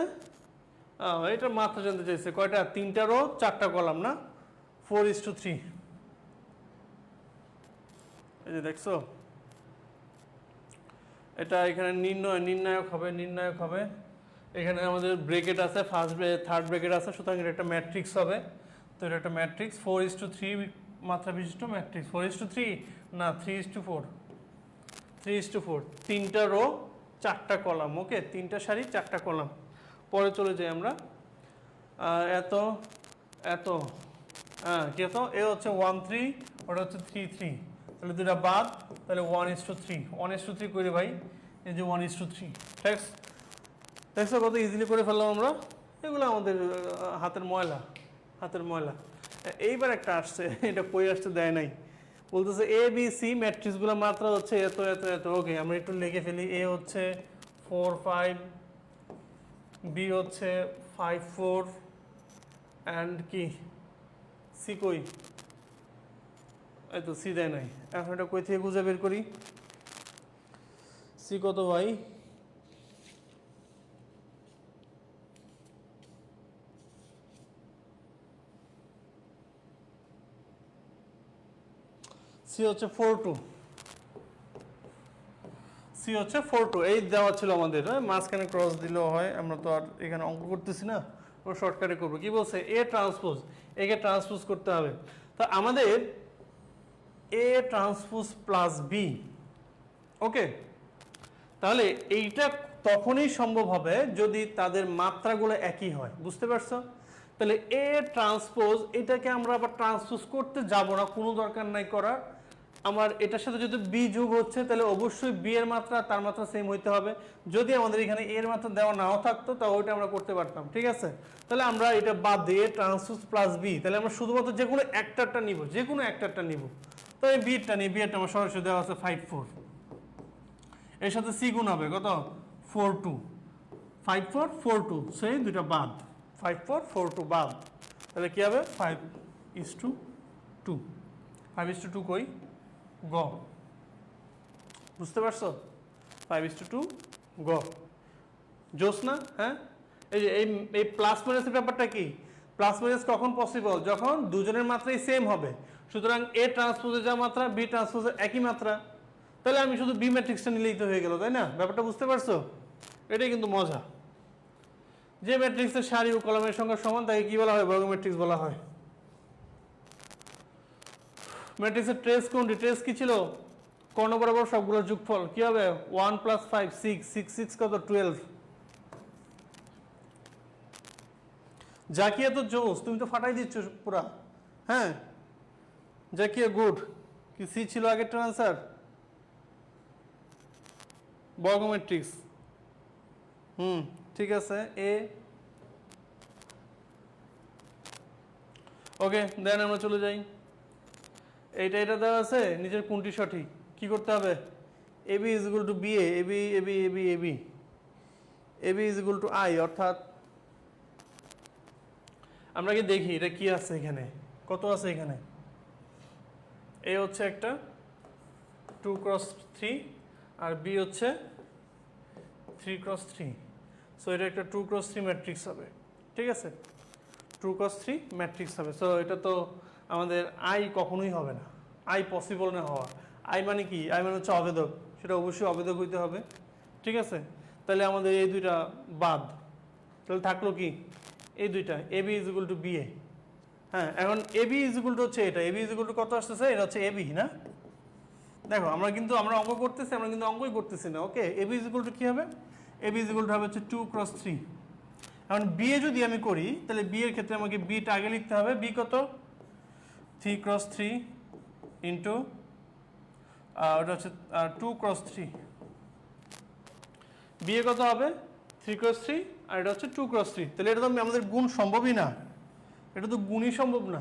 এটা মাত্রা জানতে চাইছে, কয়টা, 3টা রো 4টা কলাম না, 4:3। এই যে দেখছো, এটা এখানে নির্ণায়ক হবে। এখানে আমাদের ব্রেকেট আছে, ফার্স্ট থার্ড ব্রেকেট আছে, সুতরাং এটা একটা ম্যাট্রিক্স হবে। তো এটা একটা ম্যাট্রিক্স, 4:3 মাত্রা বিশিষ্ট ম্যাট্রিক্স। 4:3 না, 3:4, 3:4, 3টা রো 4টা কলাম। ওকে, 3টা সারি 4টা কলাম। পরে চলে যাই আমরা। এত কি এত, এ হচ্ছে 1 3, ওটা হচ্ছে 3 3, তাহলে দুটা বাদ, তাহলে 1:3। 1:3 করি ভাই, এই যে 1:3। দেখছো কত ইজিলি করে ফেললাম আমরা। এগুলো আমাদের হাতের ময়লা। এইবার একটা আসছে, এটা কই আসছে দেয় নাই, বলতেছে এ বি সি ম্যাট্রিক্সগুলো মাত্রা হচ্ছে এত এত এত। ওকে, আমরা একটু লিখে ফেলি। এ হচ্ছে 4 5, বি হচ্ছে 5 4, অ্যান্ড কি সি কই, এই তো সি দেয় নাই। এখন এটা কই থেকে খুঁজে বের করি, সি কত ভাই, সি হচ্ছে 4 2, সি হচ্ছে 4 2, এই দেওয়া ছিল আমাদের। মাঝখানে ক্রস দিলেও হয়, আমরা তো আর এখানে অঙ্ক করতেছি না, ওরা শর্টকাটে করবো। কি বলছে, এ ট্রান্সপোজ, একে ট্রান্সপোজ করতে হবে। তো আমাদের এ ট্রান্সপোজ প্লাস বি। ওকে, তাহলে এইটা তখনই সম্ভব হবে যদি তাদের মাত্রাগুলো একই হয়, বুঝতে পারছো? তাহলে এ ট্রান্সপোজ, এটাকে আমরা আবার ট্রান্সপোজ করতে যাব না, কোনো দরকার নাই করার। আমার এটার সাথে যদি বি যোগ হচ্ছে তাহলে অবশ্যই বি এর মাত্রা তার মাত্রা সেম হইতে হবে। যদি আমাদের এখানে এর মাত্রা দেওয়া নাও থাকতো তাও ওইটা আমরা করতে পারতাম, ঠিক আছে? তাহলে আমরা এটা বাদ দিয়ে ট্রান্সপোজ প্লাস বি, তাহলে আমরা শুধুমাত্র যে কোনো একটারটা নিব, যে কোনো একটারটা নিব। তো এই বিটা নিই, বিটা আমার সরাসরি দেওয়া আছে 5 4, এর সাথে সি গুণ হবে কত 4 2, 5 4 4 2, সেই দুইটা বাদ, 5 4 4 2 বাদ, তাহলে কি হবে 5:2, 5:2 কই গ, বুঝতে পারছো? 5:2 গ, জোস না? হ্যাঁ, এই যে এই প্লাস মাইনাসের ব্যাপারটা কি, প্লাস মাইনাস কখন পসিবল, যখন দুজনের মাত্রাই সেম হবে। সুতরাং এ ট্রান্সপোজের যা মাত্রা বি ট্রান্সপোজের একই মাত্রা, তাহলে আমি শুধু বি ম্যাট্রিক্সটা নিলেই তো হয়ে গেল, তাই না? ব্যাপারটা বুঝতে পারছো? এটাই কিন্তু মজা। যে ম্যাট্রিক্সের সারি ও কলামের সংখ্যা সমান তাকে কি বলা হয়? বর্গ ম্যাট্রিক্স বলা হয়। ম্যাট্রিক্সের ট্রেস কোনটি? ট্রেস কি ছিল? কর্ণ বরাবর সবগুলোর যোগফল কি হবে? 1 + 5 6, 6 6 কত 12। জাকিয়া তো জোস, তুমি তো ফাটাই দিচ্ছ পুরা। হ্যাঁ, জাকিয়া গুড। কি সি ছিল আগেরটার আনসার? বর্গ ম্যাট্রিক্স। ঠিক আছে। এ ওকে, দেন আমরা চলে যাই। এটা দেওয়া আছে, নিচের কোনটি সঠিক? কি করতে হবে? AB = BA, AB AB AB AB AB = I, অর্থাৎ আমরা কি দেখি এটা কি আছে এখানে, কত আছে এখানে? A হচ্ছে একটা 2x3 আর B হচ্ছে 3x3, সো এটা একটা 2x3 ম্যাট্রিক্স হবে, ঠিক আছে? 2x3 ম্যাট্রিক্স হবে। সো এটা তো আমাদের আই কখনোই হবে না, আই পসিবল না হওয়া। আই মানে কি? আই মানে হচ্ছে অবেদক, সেটা অবশ্যই অবেদক হইতে হবে, ঠিক আছে? তাহলে আমাদের এই দুইটা বাদ, তাহলে থাকলো কি? এই দুইটা AB = BA। হ্যাঁ, এখন AB হচ্ছে এটা, AB কত আসতেছে? এটা হচ্ছে AB না? দেখো আমরা অঙ্ক করতেছি, আমরা কিন্তু অঙ্কই করতেছি না। ওকে, AB কি হবে? AB হবে হচ্ছে 2x3। এখন বিএ যদি আমি করি তাহলে বি এর ক্ষেত্রে আমাকে বিটা আগে লিখতে হবে। বি কত? 3x3 ইন্টু ওটা হচ্ছে 2x3। বিএ কত হবে? 3x3 আর এটা হচ্ছে 2x3। তাহলে এটা তো আমাদের গুণ সম্ভবই না, এটা তো গুণই সম্ভব না,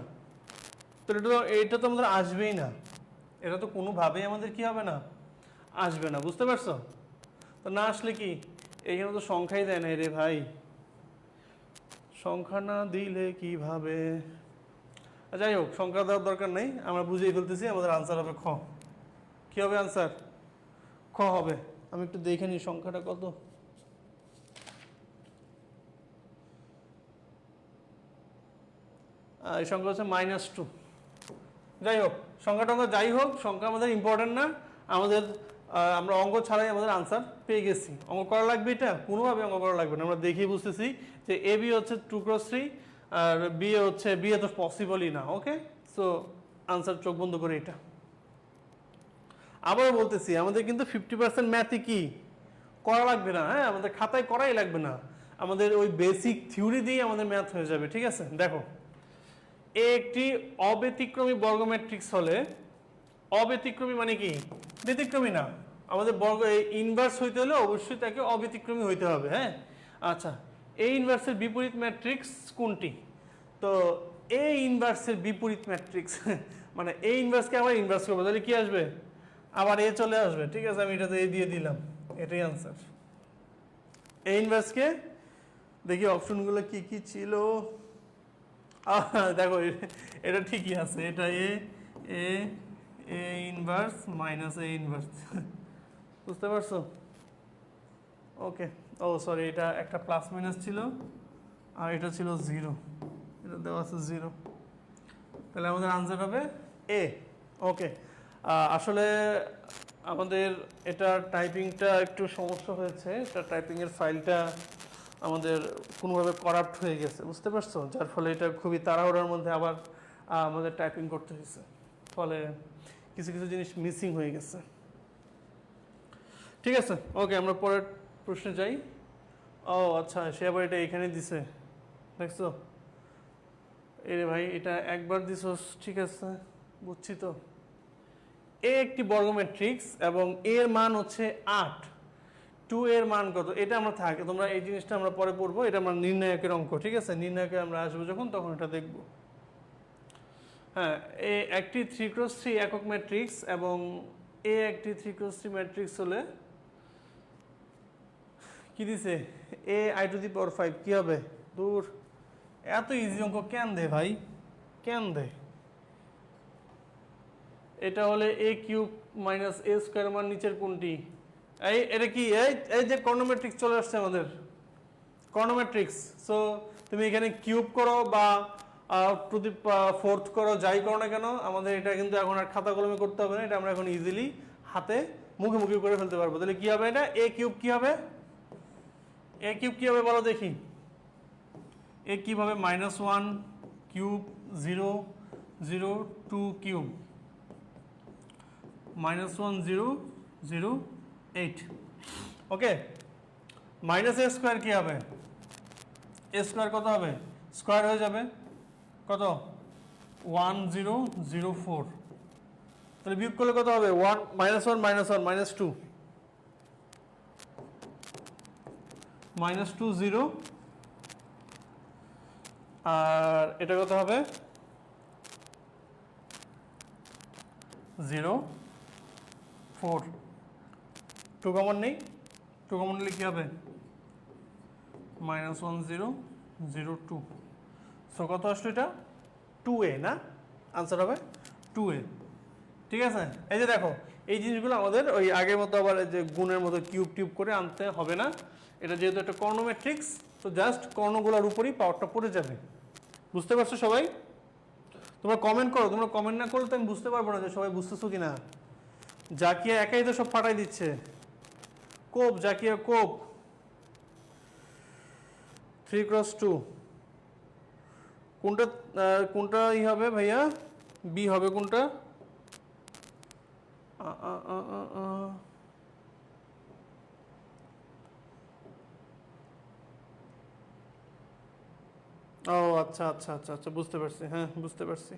তাহলে এটা তো আমাদের আসবেই না, এটা তো কোনোভাবেই আমাদের কি হবে না, আসবে না, বুঝতে পারছো? তো না আসলে কি, এইখানে তো সংখ্যাই দেয় না রে ভাই, সংখ্যা না দিলে কিভাবে? যাই হোক, সংখ্যা দেওয়ার দরকার নেই, আমরা বুঝেই ফেলতেছি। আমাদের আনসার হবে খ। কি হবে আনসার? খ হবে। আমি একটু দেখে নিই সংখ্যাটা কত। এই সংখ্যা হচ্ছে -2। যাই হোক, সংখ্যা যাই হোক, সংখ্যা আমাদের ইম্পর্টেন্ট না। আমাদের আমরা অঙ্ক ছাড়াই আমাদের আনসার পেয়ে গেছি। অঙ্ক করা লাগবে? এটা কোনোভাবে অঙ্ক করা লাগবে না, আমরা দেখেই বুঝতেছি যে AB হচ্ছে 2x3 আর BA তো পসিবলই না। ওকে, সো আনসার চোখ বন্ধ করে এটা। আবারও বলতেছি, আমাদের কিন্তু 50% ম্যাথই কি করা লাগবে না। হ্যাঁ, আমাদের খাতায় করাই লাগবে না, আমাদের ওই বেসিক থিওরি দিয়ে আমাদের ম্যাথ হয়ে যাবে, ঠিক আছে? দেখো, একটি অব্যতিক্রমী বর্গ ম্যাট্রিক্স হলে, অব্যতিক্রমী মানে কি? ব্যতিক্রমী না। আমাদের বর্গ ইনভার্স হইতে হলে অবশ্যই তাকে অব্যতিক্রমী হইতে হবে। হ্যাঁ, আচ্ছা, এই ইনভার্সের বিপরীত ম্যাট্রিক্স কোনটি? তো এই ইনভার্সের বিপরীত ম্যাট্রিক্স মানে এই ইনভার্সকে আবার ইনভার্স করবো, তাহলে কি আসবে? আবার এ চলে আসবে, ঠিক আছে? আমি এটাতে এ দিয়ে দিলাম, এটাই আনসার। এই ইনভার্সকে দেখি অপশনগুলো কি কি ছিল। দেখো, এটা ঠিকই আছে, এটা A inverse minus A inverse, বুঝতে পারছো? ওকে, ও সরি, এটা একটা প্লাস মাইনাস ছিল আর এটা ছিল 0, এটা দেওয়া আছে 0, তাহলে আমাদের আনসার হবে এ। ওকে, আসলে আমাদের এটা টাইপিংটা একটু সমস্যা হয়েছে, এটা টাইপিংয়ের ফাইলটা আমাদের কোনোভাবে করাপ্ট হয়ে গেছে, বুঝতে পারছো? যার ফলে এটা খুবই তাড়াহুড়োর মধ্যে আবার আমাদের টাইপিং করতে হয়েছে, ফলে কিছু কিছু জিনিস মিসিং হয়ে গেছে। ঠিক আছে, ওকে, আমরা পরের প্রশ্নে যাই। ও আচ্ছা, সে আবার এটা এখানে দিছে, দেখছো? এরে ভাই, এটা একবার দিছস, ঠিক আছে, বুঝছি তো। এ একটি বর্গ ম্যাট্রিক্স এবং এর মান হচ্ছে 8। 2 এর মান কত এটা আমরা থাকে, তোমরা এই জিনিসটা আমরা পরে পড়বো, এটা আমরা নির্ণায়কের অঙ্ক, ঠিক আছে? নির্ণায়কে আমরা আসবো যখন, তখন এটা দেখব। হ্যাঁ, এ একটি 3x3 একক ম্যাট্রিক্স এবং এ একটি 3x3 ম্যাট্রিক্স হলে কি দিছে, এ i⁵ কি হবে? দূর, এত ইজি অঙ্ক কেন দে ভাই, কেন দে? এটা হলে a cube minus a square মান নিচের কোনটি? এটা কি, এই যে কর্ণম্যাট্রিক্স চলে আসছে আমাদের, কর্ণম্যাট্রিক্স। সো তুমি এখানে কিউব করো বা টু দি ফোর্থ করো, যাই করো না কেন, আমাদের এটা কিন্তু এখন আর খাতা কলমে করতে হবে না, এটা আমরা এখন ইজিলি হাতে মুখে মুখে করে ফেলতে পারবো। তাহলে কি হবে এটা, a কিউব কি হবে? a কিউব কি হবে বলো দেখি? a কিউব হবে -1 cube 0 0 2 cube -1 0 0 8। Okay, minus a square কি হবে? a স্কোয়ার কত হবে? স্কোয়ার হয়ে যাবে কত? 1004। তাহলে বিয়োগ করলে কত হবে? 1 -1 -1 -2 -2 0, আর এটা কত হবে? 0 4। 2 কমন নেই, 2 কমন নিলে কি হবে? -1 0 0 2। সো কত আসলো এটা? 2a না? আনসার হবে 2a, ঠিক আছে? এই যে দেখো, এই জিনিসগুলো আমাদের ওই আগের মতো আবার যে গুণের মতো কিউব টিউব করে আনতে হবে না। এটা যেহেতু একটা কর্ণম্যাট্রিক্স, তো জাস্ট কর্ণগুলোর উপরই পাওয়ারটা পড়ে যাবে। বুঝতে পারছো সবাই? তোমরা কমেন্ট করো, তোমরা কমেন্ট না করলে তো আমি বুঝতে পারবো না যে সবাই বুঝতেছো কিনা। জাকিয়া একাই তো সব ফাটাই দিচ্ছে। কোপ, জাকিয়া কোপ। 3x2 কোনটা কোনটা ই হবে ভাইয়া? বি হবে কোনটা? ও আচ্ছা আচ্ছা আচ্ছা আচ্ছা, বুঝতে পারছি, হ্যাঁ বুঝতে পারছি।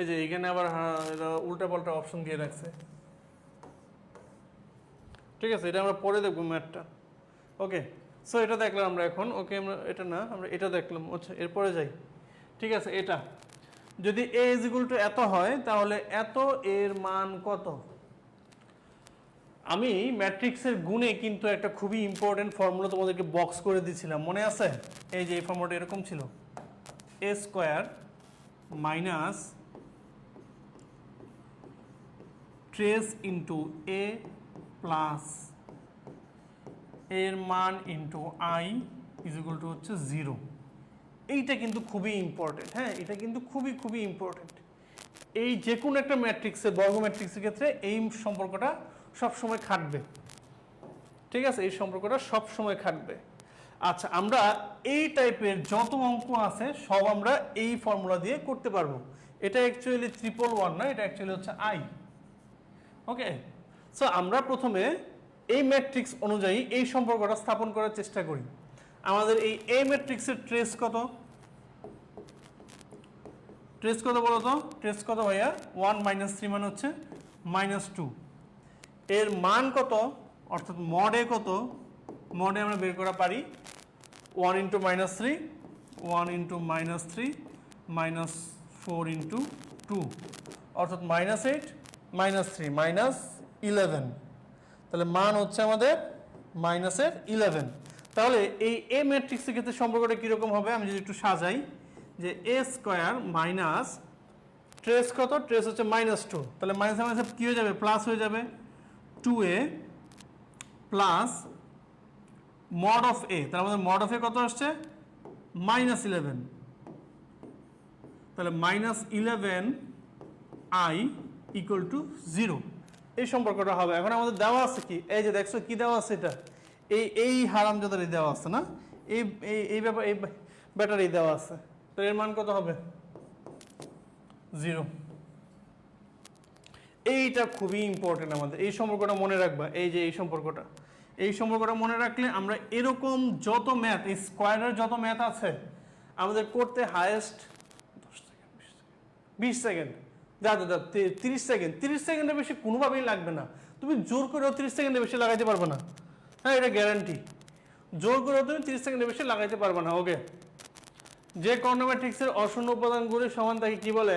এই যে এখানে আবার উল্টা পাল্টা অপশন দিয়ে রাখছে, ঠিক আছে? এটা আমরা পরে দেখবো ম্যাথটা। ওকে, সো এটা দেখলাম আমরা এখন। ওকে, আমরা এটা না, আমরা এটা দেখলাম। আচ্ছা, এরপরে যাই, ঠিক আছে? এটা যদি a = এত হয়, তাহলে এত এর মান কত? আমি ম্যাট্রিক্সের গুণে কিন্তু একটা খুবই ইম্পর্টেন্ট ফর্মুলা তোমাদেরকে বক্স করে দিয়েছিলাম, মনে আছে? এই যে এই ফর্মুলাটা এরকম ছিল, a square minus trace into a plus এর মান ইন্টু i = হচ্ছে 0। এইটা কিন্তু খুবই ইম্পর্টেন্ট, হ্যাঁ, এটা কিন্তু খুবই খুবই ইম্পর্টেন্ট। এই যে কোনো একটা ম্যাট্রিক্সের, বর্গ ম্যাট্রিক্সের ক্ষেত্রে এই সম্পর্কটা সবসময় খাটবে, ঠিক আছে? এই সম্পর্কটা সবসময় খাটবে। আচ্ছা, আমরা এই টাইপের যত অঙ্ক আছে সব আমরা এই ফর্মুলা দিয়ে করতে পারবো। এটা অ্যাকচুয়ালি 111 না, এটা অ্যাকচুয়ালি হচ্ছে i। ওকে, সো আমরা প্রথমে এই ম্যাট্রিক্স অনুযায়ী এই সম্পর্কটা স্থাপন করার চেষ্টা করি। আমাদের এই a ম্যাট্রিক্সের ট্রেস কত? ট্রেস কত বলো তো? ট্রেস কত ভাইয়া? 1 - 3 মানে হচ্ছে -2। এর মান কত, অর্থাৎ মড এ কত? মডে আমরা বের করা পারি 1 × -3, 1 × -3 -4 × 2, অর্থাৎ -8 -3 -11। তাহলে মান হচ্ছে আমাদের -11। তাহলে এই a ম্যাট্রিক্সের ক্ষেত্রে সম্পর্কটা কীরকম হবে? আমি যদি একটু সাজাই, যে a স্কোয়ার মাইনাস ট্রেস কত? ট্রেস হচ্ছে -2। তাহলে মাইনাস মাইনাস কী হয়ে যাবে? প্লাস হয়ে যাবে 2a plus mod of a। তার মধ্যে মড অফ a কত আসছে? -11। তাহলে -11i = 0। এই সম্পর্কটা হবে। এখন আমাদের দেওয়া আছে কি, এই যে দেখছো কি দেওয়া আছে, এটা এই হারামজাদারি দেওয়া আছে না, এই এই ব্যাপার, এই ব্যাটারি দেওয়া আছে, তো এর মান কত হবে? 0। এইটা খুবই ইম্পর্টেন্ট আমাদের, এই সম্পর্কটা মনে রাখবা। এই যে এই সম্পর্কটা মনে রাখলে আমরা এরকম যত ম্যাথ, এই স্কোয়ারের যত ম্যাথ আছে আমাদের করতে হায়েস্ট 20 সেকেন্ড, যা 30 সেকেন্ড, 30 সেকেন্ডের বেশি কোনোভাবেই লাগবে না। তুমি জোর করেও 30 সেকেন্ডের বেশি লাগাইতে পারবে না, হ্যাঁ এটা গ্যারান্টি। জোর করেও তুমি 30 সেকেন্ডের বেশি লাগাইতে পারবে না। ওকে, যে কর্ণ ম্যাট্রিক্সের অশূন্য উপাদানগুলি সমান তাকে কি বলে?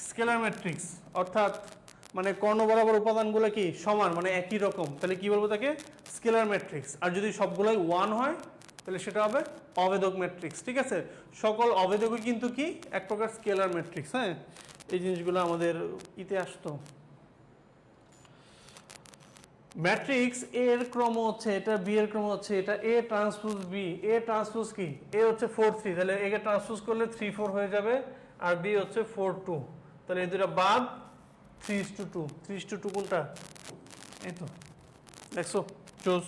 Scalar matrix. অর্থাৎ মানে কর্ণ বরাবর উপাদানগুলো কি সমান, মানে একই রকম, তাহলে কি বলবো তাকে? Scalar matrix. আর যদি সবগুলোই 1 হয় তাহলে সেটা হবে অভেদক ম্যাট্রিক্স। ঠিক আছে, সকল অভেদকই কিন্তু কি এক প্রকার স্কেলার ম্যাট্রিক্স। হ্যাঁ, এই জিনিসগুলো আমাদের ইতে আসতো। ম্যাট্রিক্স এ এর ক্রম হচ্ছে এটা, বি এর ক্রম হচ্ছে এটা, A transpose B. A transpose কি? এ হচ্ছে 4 3, তাহলে এ কে ট্রান্সপোজ করলে 3 4 হয়ে যাবে, আর বি হচ্ছে 4 2, তাহলে এই দুটো বাদ 3:2। 3:2 কোনটা? এই তো দেখছো, চুজ।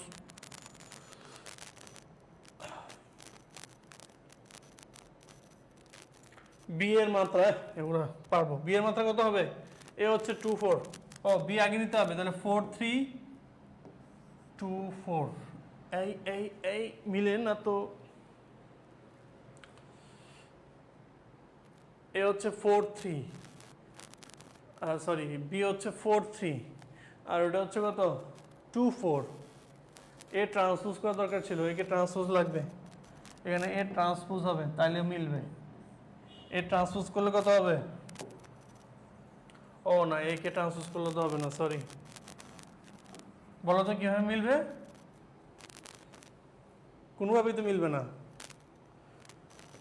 বি এর মাত্রা এগুলো পারবো। বি এর মাত্রা কত হবে? এ হচ্ছে 2 4, ও বি আগে নিতে হবে, তাহলে 4 3 2 4। এই মিলে না তো। এ হচ্ছে 4 3, সরি বি হচ্ছে 4 3, আর ওটা হচ্ছে কত? 2 4। এ ট্রান্সপোজ করা দরকার ছিল, একে ট্রান্সপোজ লাগবে, এখানে এ ট্রান্সপোজ হবে, তাইলে মিলবে। এ ট্রান্সপোজ করলে কত হবে? ও না, এ কে ট্রান্সপোজ করলে তো হবে না, সরি। বলো তো কিভাবে মিলবে? কোনোভাবেই তো মিলবে না,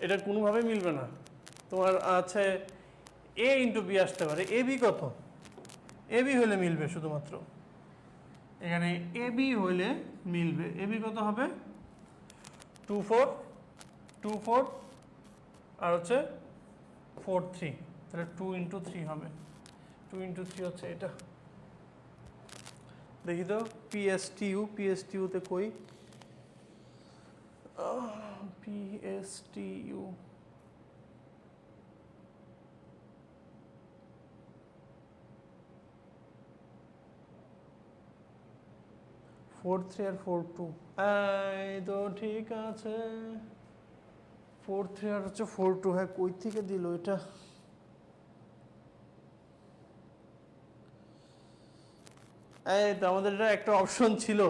এটা কোনোভাবেই মিলবে না। তোমার আছে এ ইন্টু বি আসতে পারে, এ বি কত? এ বি হলে মিলবে শুধুমাত্র, এখানে এ বি হলে মিলবে। এ বি কত হবে? 2 4 2 4 আর হচ্ছে 4 3, তাহলে 2 ইন্টু 3 হবে। 2 ইন্টু 3 হচ্ছে এটা। দেখি তো পিএসটিউতে কই? পিএসটিইউ ফোর 3 আর 4 2, এই তো ঠিক আছে। 4 3 আর হচ্ছে 4 2, হ্যাঁ কই থেকে দিল এটা? এই তো আমাদের এটা একটা অপশন ছিল,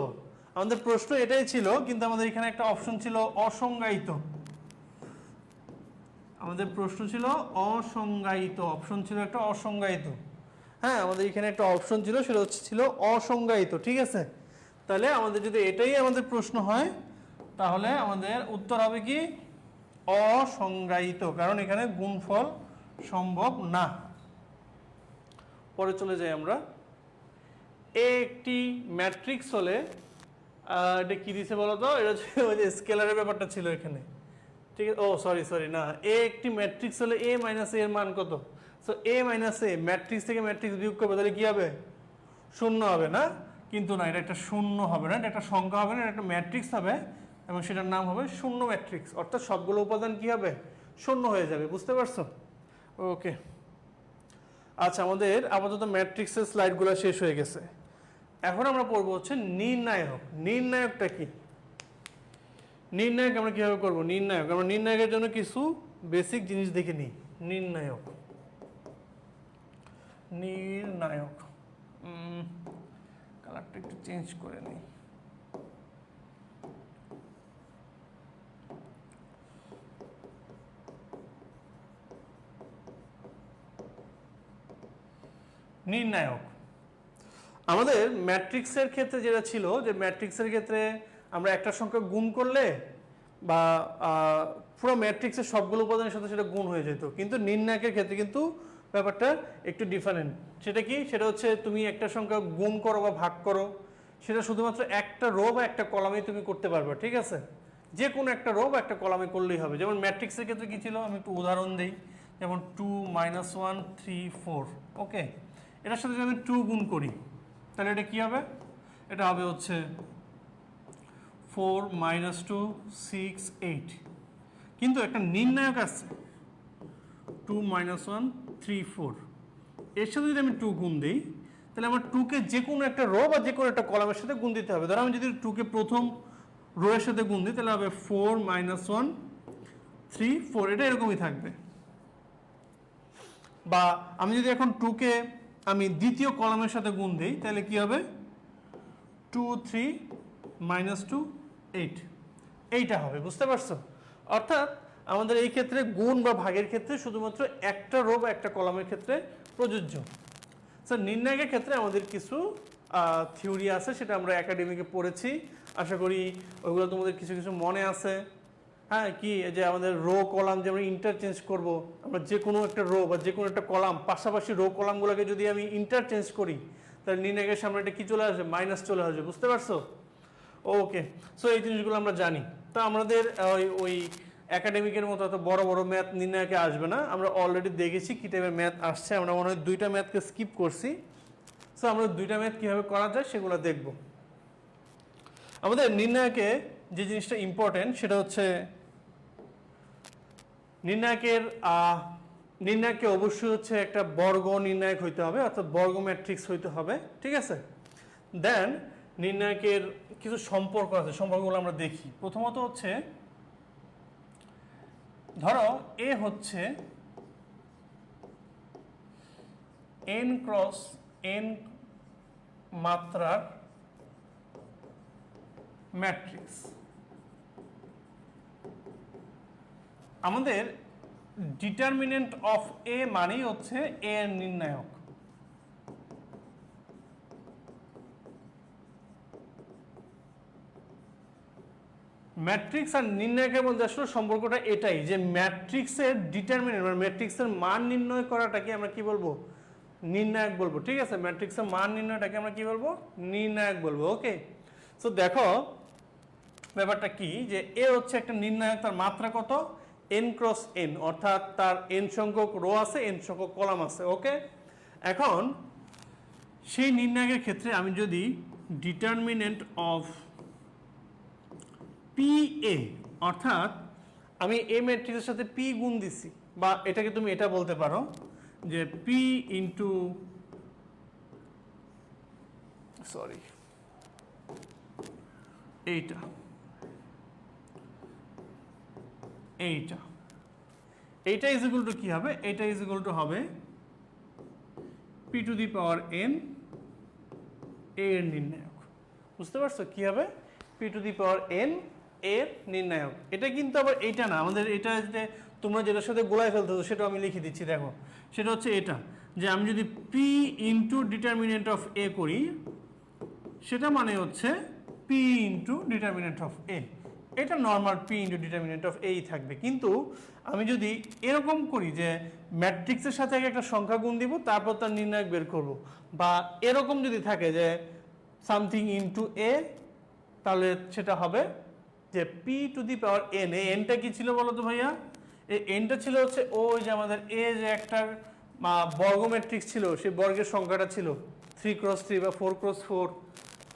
আমাদের প্রশ্ন এটাই ছিল, কিন্তু আমাদের এখানে একটা অপশন ছিল অসংজ্ঞায়িত। আমাদের প্রশ্ন ছিল অসংজ্ঞায়িত, অপশন ছিল একটা অসংজ্ঞায়িত। হ্যাঁ, আমাদের এখানে একটা অপশন ছিল, সেটা হচ্ছে ছিল অসংজ্ঞায়িত। ঠিক আছে, তাহলে আমাদের যদি এটাই আমাদের প্রশ্ন হয় তাহলে আমাদের উত্তর হবে কি? অসংজ্ঞায়িত, কারণ এখানে গুণফল সম্ভব না। পরে চলে যাই আমরা। একটি ম্যাট্রিক্স হলে এটা কি দিছে বলো তো? এটা ওই যে স্কেলারের ব্যাপারটা ছিল এখানে। ঠিক আছে, ও সরি না, এ একটি ম্যাট্রিক্স হলে এ মাইনাস এর মান কত? সো এ মাইনাস এ, ম্যাট্রিক্স থেকে ম্যাট্রিক্স বিয়োগ করবে, তাহলে কি হবে? 0 হবে না? কিন্তু না, এটা একটা শূন্য হবে না, এটা একটা সংখ্যা হবে না, এটা একটা ম্যাট্রিক্স হবে, এবং সেটার নাম হবে শূন্য ম্যাট্রিক্স। অর্থাৎ সবগুলো উপাদান কি হবে? শূন্য হয়ে যাবে। বুঝতে পারছো? ওকে, আচ্ছা, আমাদের আপাতত ম্যাট্রিক্সের স্লাইডগুলো শেষ হয়ে গেছে। এখন আমরা পড়বো হচ্ছে নির্ণায়ক। নির্ণায়কটা কি? নির্ণায়ক আমরা কিভাবে করবো? নির্ণায়ক আমরা নির্ণায়কের জন্য কিছু বেসিক জিনিস দেখে নিই। নির্ণায়ক কালারটা একটু চেঞ্জ করে নিই। নির্ণায়ক আমাদের ম্যাট্রিক্সের ক্ষেত্রে যেটা ছিল, যে ম্যাট্রিক্সের ক্ষেত্রে আমরা একটা সংখ্যা গুণ করলে বা পুরো ম্যাট্রিক্সের সবগুলো উপাদানের সাথে সেটা গুণ হয়ে যেত, কিন্তু নির্ণায়কের ক্ষেত্রে কিন্তু ব্যাপারটা একটু ডিফারেন্ট। সেটা কি? সেটা হচ্ছে তুমি একটা সংখ্যা গুণ করো বা ভাগ করো, সেটা শুধুমাত্র একটা রো বা একটা কলামেই তুমি করতে পারবে। ঠিক আছে, যে কোনো একটা রো বা একটা কলামে করলেই হবে। যেমন ম্যাট্রিক্সের ক্ষেত্রে কি ছিল, আমি একটু উদাহরণ দিই। যেমন 2 -1 3 4, ওকে, এটার সাথে যদি আমি 2 গুণ করি তাহলে এটা কি হবে, এটা হবে হচ্ছে 4 - 2 6 8, কিন্তু একটা নির্ণায়ক আছে 2 - 1 3 4, এর সাথে যদি আমি 2 গুণ দিই তাহলে আমার 2কে যে কোনো একটা রো বা যে কোনো একটা কলামের সাথে গুণ দিতে হবে। ধরো আমি যদি 2কে প্রথম রো এর সাথে গুণ দিই তাহলে হবে 4 - 1 3 4, এটা এরকমই থাকবে। বা আমি যদি এখন 2কে আমি দ্বিতীয় কলামের সাথে গুণ দিই তাহলে কি হবে 2 3 - 2 8, এইটা হবে। বুঝতে পারছো? অর্থাৎ আমাদের এই ক্ষেত্রে গুণ বা ভাগের ক্ষেত্রে শুধুমাত্র একটা রো বা একটা কলামের ক্ষেত্রে প্রযোজ্য। স্যার নির্ণায়কের ক্ষেত্রে আমাদের কিছু থিওরি আছে, সেটা আমরা একাডেমিকে পড়েছি, আশা করি ওইগুলো তোমাদের কিছু কিছু মনে আছে। হ্যাঁ, কি যে আমাদের রো কলাম যে আমরা ইন্টারচেঞ্জ করব, আমরা যে কোনো একটা রো বা যে কোনো একটা কলাম পাশাপাশি রো কলামগুলোকে যদি আমি ইন্টারচেঞ্জ করি তাহলে নির্ণায়কের সামনে একটা কি চলে আসবে, মাইনাস চলে আসবে। বুঝতে পারছো? ওকে, সো এই জিনিসগুলো আমরা জানি। তো আমাদের ওই একাডেমিকের মতো এত বড় বড় ম্যাথ নির্ণায়কে আসবে না, আমরা অলরেডি দেখেছি কী টাইপের ম্যাথ আসছে। আমরা মনে হয় 2টা ম্যাথকে স্কিপ করছি। সো আমরা 2টা ম্যাথ কীভাবে করা যায় সেগুলো দেখব। আমাদের নির্ণায়কে যে জিনিসটা ইম্পর্টেন্ট সেটা হচ্ছে নির্ণায়কে অবশ্যই হচ্ছে একটা বর্গ নির্ণায়ক হইতে হবে, অর্থাৎ বর্গ ম্যাট্রিক্স হইতে হবে। ঠিক আছে? দেন নির্ণায়কের কিছু সম্পর্ক আছে, সম্পর্কগুলো আমরা দেখি। প্রথমত হচ্ছে ধরো এ হচ্ছে n ক্রস n মাত্রার ম্যাট্রিক্স। আমাদের ডিটারমিনেন্ট অফ এ মানেই হচ্ছে এ এর নির্ণায়ক। ম্যাট্রিক্স আর নির্ণায়কের মধ্যে আসলে সম্পর্কটা এটাই, যে ম্যাট্রিক্সের ডিটারমিনেন্ট মানে ম্যাট্রিক্সের মান নির্ণয় করাটাকে আমরা কি বলবো, নির্ণায়ক বলবো। ঠিক আছে? ম্যাট্রিক্সের মান নির্ণয়টাকে আমরা কি বলবো, নির্ণায়ক বলবো। ওকে, সো দেখো ব্যাপারটা কি, যে এ হচ্ছে একটা নির্ণায়ক, তার মাত্রা কত, n ক্রস n, অর্থাৎ তার n সংখ্যক রো আছে, n সংখ্যক কলাম আছে। ওকে, এখন সেই নির্ণায়কের ক্ষেত্রে আমি যদি ডিটারমিনেন্ট অফ পি এ, অর্থাৎ আমি এ ম্যাট্রিক্সের সাথে পি গুণ দিছি, বা এটাকে তুমি এটা বলতে পারো যে পি ইন্টু এইটা এইটা ইজ ইকুয়াল টু কি হবে, এইটা ইজ ইকুয়াল টু হবে P to the power n এর নির্ণায়ক। বুঝতে পারছো কি হবে, P to the power n এর নির্ণায়ক। এটা কিন্তু আবার এইটা না, আমাদের এটা যে তোমরা যেটার সাথে গোলায় ফেলতে হতো সেটা আমি লিখে দিচ্ছি। দেখো সেটা হচ্ছে এটা, যে আমি যদি পি ইন্টু ডিটারমিনেন্ট অফ এ করি, সেটা মানে হচ্ছে পি ইন্টু ডিটারমিনেন্ট অফ এ। এটা normal P into determinant of এই থাকবে। কিন্তু আমি যদি এরকম করি যে ম্যাট্রিক্সের সাথে আগে একটা সংখ্যা গুণ দিব, তারপর তার নির্ণায়ক বের করব, বা এরকম যদি থাকে যে সামথিং ইন্টু এ, তাহলে সেটা হবে যে P to the power N. এই এনটা কি ছিল বলো তো ভাইয়া? এই এনটা ছিল হচ্ছে ওই যে আমাদের এ যে একটা বর্গ ম্যাট্রিক্স ছিল, সেই বর্গের সংখ্যাটা ছিল 3 ক্রস 3 বা 4 ক্রস 4।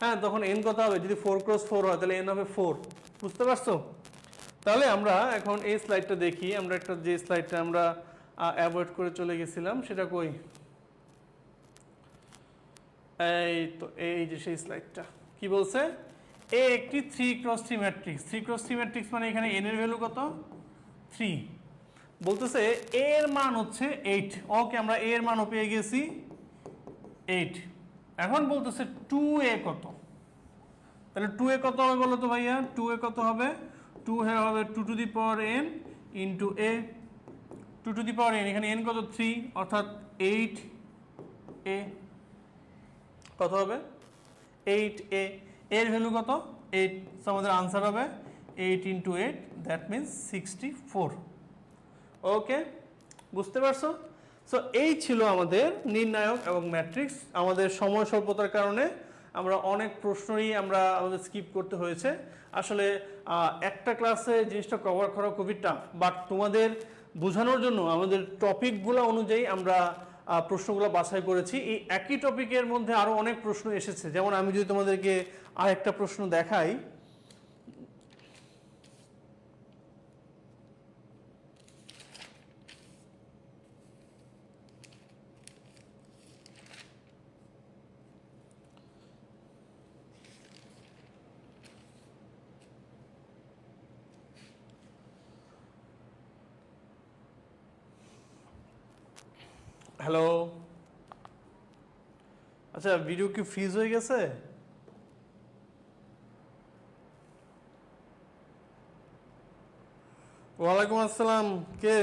হ্যাঁ, তখন এন কত হবে, যদি 4 ক্রস 4 হয় তাহলে এন হবে 4। বুঝতে পারছো? তাহলে আমরা এখন এই স্লাইডটা দেখি। আমরা একটা যে স্লাইডটা আমরা অ্যাভয়েড করে চলে গেছিলাম সেটা কই, এই তো এই যে সেই স্লাইডটা কি বলছে, এ একটি 3 ক্রস 3 ম্যাট্রিক্স। 3 ক্রস 3 ম্যাট্রিক্স মানে এখানে এন এর ভ্যালু কত, 3। বলতেছে এ এর মান হচ্ছে 8। ওকে, আমরা এ এর মানও পেয়ে গেছি 8। এখন বলতেছে 2a কত, তাহলে 2a কত হবে বলো তো ভাইয়া? 2a কত হবে, 2 হবে 2 two the power n into a, 2 two the power n, এখানে n কত 3, অর্থাৎ 8a কত হবে, 8a। এর ভ্যালু কত, 8। সো আমাদের আনসার হবে 8 ইন্টু 8, দ্যাট মিনস 64। ওকে, বুঝতে পারছো? সো এই ছিল আমাদের নির্ণায়ক এবং ম্যাট্রিক্স। আমাদের সময় স্বল্পতার কারণে আমরা অনেক প্রশ্নই আমাদের স্কিপ করতে হয়েছে। আসলে একটা ক্লাসে জিনিসটা কভার করা খুবই টাফ, বাট তোমাদের বোঝানোর জন্য আমাদের টপিকগুলো অনুযায়ী আমরা প্রশ্নগুলো বাছাই করেছি। এই একই টপিকের মধ্যে আরও অনেক প্রশ্ন এসেছে। যেমন আমি যদি তোমাদেরকে আরেকটা প্রশ্ন দেখাই, হ্যালো, আচ্ছা ভিডিও কি ফ্রিজ হয়ে গেছে? ওয়ালাইকুম আসসালাম। কে?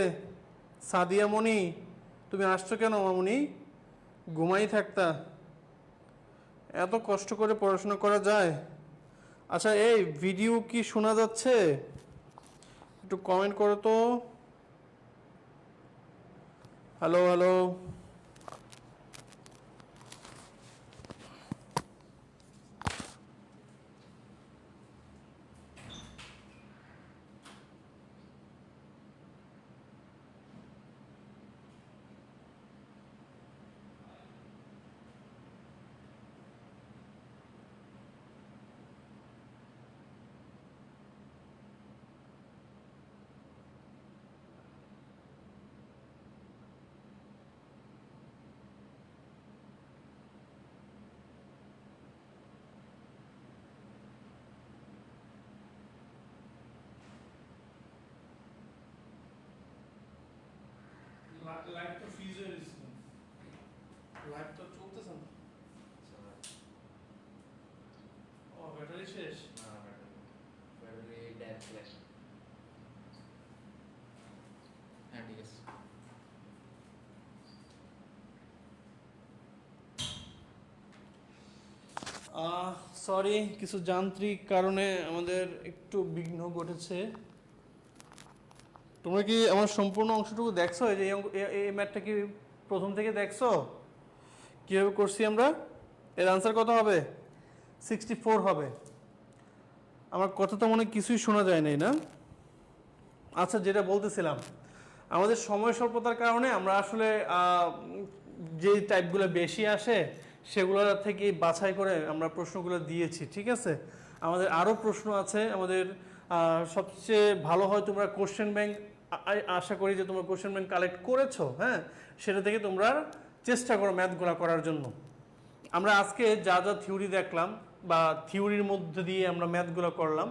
সাদিয়া মনি। তুমি আসছো কেন মামুনি? ঘুমাই থাকতা? এত কষ্ট করে পড়াশোনা করা যায়? আচ্ছা এই ভিডিও কি শোনা যাচ্ছে? একটু কমেন্ট করো তো। Hello hello. লাইভ তো ফ্রিজ হয়ে গেছে। লাইভ তো চলতেছে না। ও ব্যাটারি শেষ। Battery dad flash. হ্যাঁ ঠিক আছে। সরি, কিছু যান্ত্রিক কারণে আমাদের একটু বিঘ্ন ঘটেছে। তোমরা কি আমার সম্পূর্ণ অংশটুকু দেখছো? এই যে এই ম্যাথটা কি প্রথম থেকে দেখছো কিভাবে করছি আমরা? এর আনসার কত হবে? 64 হবে। আমার কথা তো মনে কিছুই শোনা যায় নাই না? আচ্ছা, যেটা বলতেছিলাম, আমাদের সময় স্বল্পতার কারণে আমরা আসলে যে টাইপগুলো বেশি আসে সেগুলো থেকে বাছাই করে আমরা প্রশ্নগুলো দিয়েছি, ঠিক আছে? আমাদের আরও প্রশ্ন আছে। আমাদের সবচেয়ে ভালো হয় তোমরা কোশ্চেন ব্যাংক, আশা করি যে তোমরা কোশ্চেন ব্যাংক কালেক্ট করেছো, হ্যাঁ? সেটা থেকে তোমরা চেষ্টা করো ম্যাথগুলো করার জন্য। আমরা আজকে যা যা থিওরি দেখলাম বা থিওরির মধ্যে দিয়ে আমরা ম্যাথগুলো করলাম,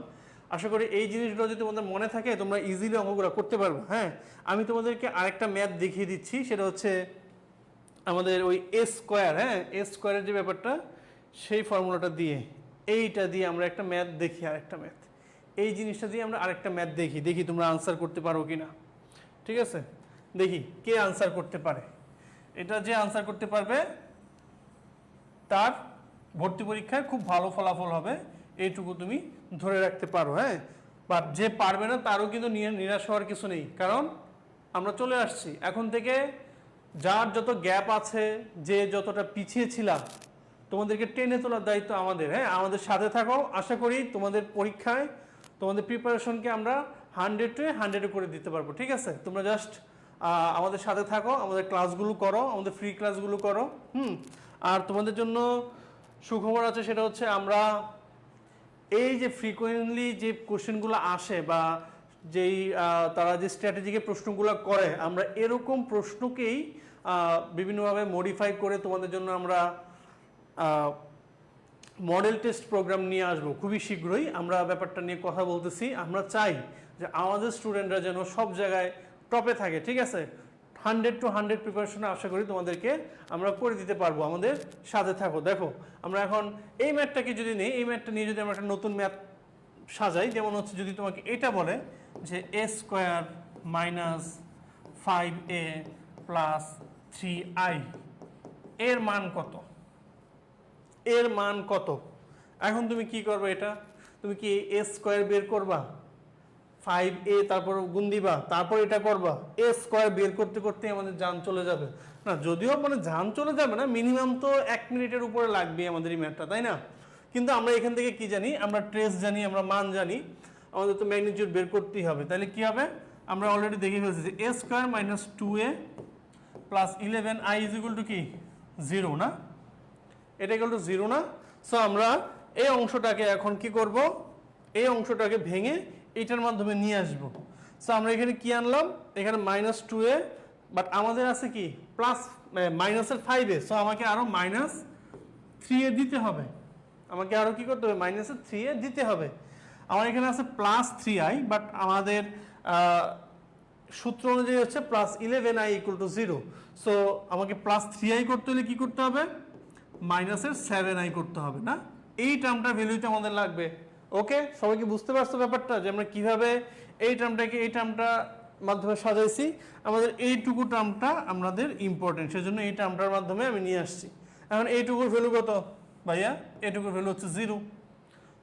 আশা করি এই জিনিসগুলো যদি তোমাদের মনে থাকে তোমরা ইজিলি অঙ্কগুলো করতে পারবে, হ্যাঁ? আমি তোমাদেরকে আরেকটা ম্যাথ দেখিয়ে দিচ্ছি, সেটা হচ্ছে আমাদের ওই এ স্কোয়ার, হ্যাঁ, এ স্কোয়ারের যে ব্যাপারটা, সেই ফর্মুলাটা দিয়ে, এইটা দিয়ে আমরা একটা ম্যাথ দেখি, আরেকটা ম্যাথ, এই জিনিসটা দিয়ে আমরা আরেকটা ম্যাথ দেখি, দেখি তোমরা আনসার করতে পারো কি না। ঠিক আছে, দেখি কে আনসার করতে পারে। এটা যে আনসার করতে পারবে তার ভর্তি পরীক্ষায় খুব ভালো ফলাফল হবে, এইটুকু তুমি ধরে রাখতে পারো, হ্যাঁ? বা যে পারবে না তারও কিন্তু নিরাশ হওয়ার কিছু নেই, কারণ আমরা চলে আসছি। এখন থেকে যার যত গ্যাপ আছে, যে যতটা পিছিয়ে ছিলাম, তোমাদেরকে টেনে তোলার দায়িত্ব আমাদের, হ্যাঁ? আমাদের সাথে থাকো। আশা করি তোমাদের পরীক্ষায় তোমাদের প্রিপারেশনকে আমরা 100 করে দিতে পারবো, ঠিক আছে? তোমরা জাস্ট আমাদের সাথে থাকো, আমাদের ক্লাসগুলো করো, আমাদের ফ্রি ক্লাসগুলো করো। আর তোমাদের জন্য সুখবর আছে, সেটা হচ্ছে আমরা এই যে ফ্রিকোয়েন্টলি যে কোশ্চেনগুলো আসে বা যেই তারা যে স্ট্র্যাটেজিকে প্রশ্নগুলো করে, আমরা এরকম প্রশ্নকেই বিভিন্নভাবে মডিফাই করে তোমাদের জন্য আমরা মডেল টেস্ট প্রোগ্রাম নিয়ে আসবো খুবই শীঘ্রই। আমরা ব্যাপারটা নিয়ে কথা বলতেছি। আমরা চাই যে আমাদের স্টুডেন্টরা যেন সব জায়গায় টপে থাকে, ঠিক আছে? 100 প্রিপারেশন আশা করি তোমাদেরকে আমরা করে দিতে পারবো। আমাদের সাথে থাকো। দেখো, আমরা এখন এই ম্যাথটাকে যদি নিই, এই ম্যাথটা নিয়ে যদি আমরা একটা নতুন ম্যাথ সাজাই, যেমন হচ্ছে যদি তোমাকে এটা বলে যে A square minus 5a plus 3i এর মান কত, এর মান কত? এখন তুমি কি করবে? এটা তুমি কি এ স্কোয়ার বের করবা, 5a তারপর গুণ দিবা, তারপর এটা করবা? এ স্কোয়ার বের করতে করতে আমাদের জান চলে যাবে না? যদিও মানে জান চলে যাবে না, মিনিমাম তো 1 মিনিটের উপরে লাগবে আমাদের এই ম্যাথটা, তাই না? কিন্তু আমরা এখান থেকে কি জানি? আমরা ট্রেস জানি, আমরা মান জানি, আমাদের তো ম্যাগনিটিউড বের করতেই হবে। তাহলে কি হবে? আমরা অলরেডি দেখে ফেলছি যে A square minus 2a plus 11i is equal to কি 0 না, এটা ইকুয়াল টু 0 না। সো আমরা এই অংশটাকে এখন কি করব, এই অংশটাকে ভেঙে এইটার মাধ্যমে নিয়ে আসব। সো আমরা এখানে কি আনলাম, এখানে -2a, বাট আমাদের আছে কি প্লাস মাইনাসের 5a, সো আমাকে আরো -3a দিতে হবে, আমাকে আরো কি করতে হবে -3a দিতে হবে। আমার এখানে আছে +3i, বাট আমাদের সূত্র অনুযায়ী হচ্ছে +11i ইকুয়াল টু 0। সো আমাকে +3i করতে হলে কি করতে হবে, -7i করতে হবে না, এই টার্মটার ভ্যালুটা আমাদের লাগবে। ওকে, সবাই কি বুঝতে পারছো ব্যাপারটা, যে আমরা কিভাবে এই টার্মটাকে এই টার্মটা মাধ্যমে সাজাইছি। আমাদের এইটুকু টার্মটা আমাদের ইম্পর্টেন্ট, সেজন্য এই টার্মটার মাধ্যমে আমি নিয়ে আসছি। এখন এইটুকুর ভ্যালু কত ভাইয়া, এইটুকুর ভ্যালু হচ্ছে 0।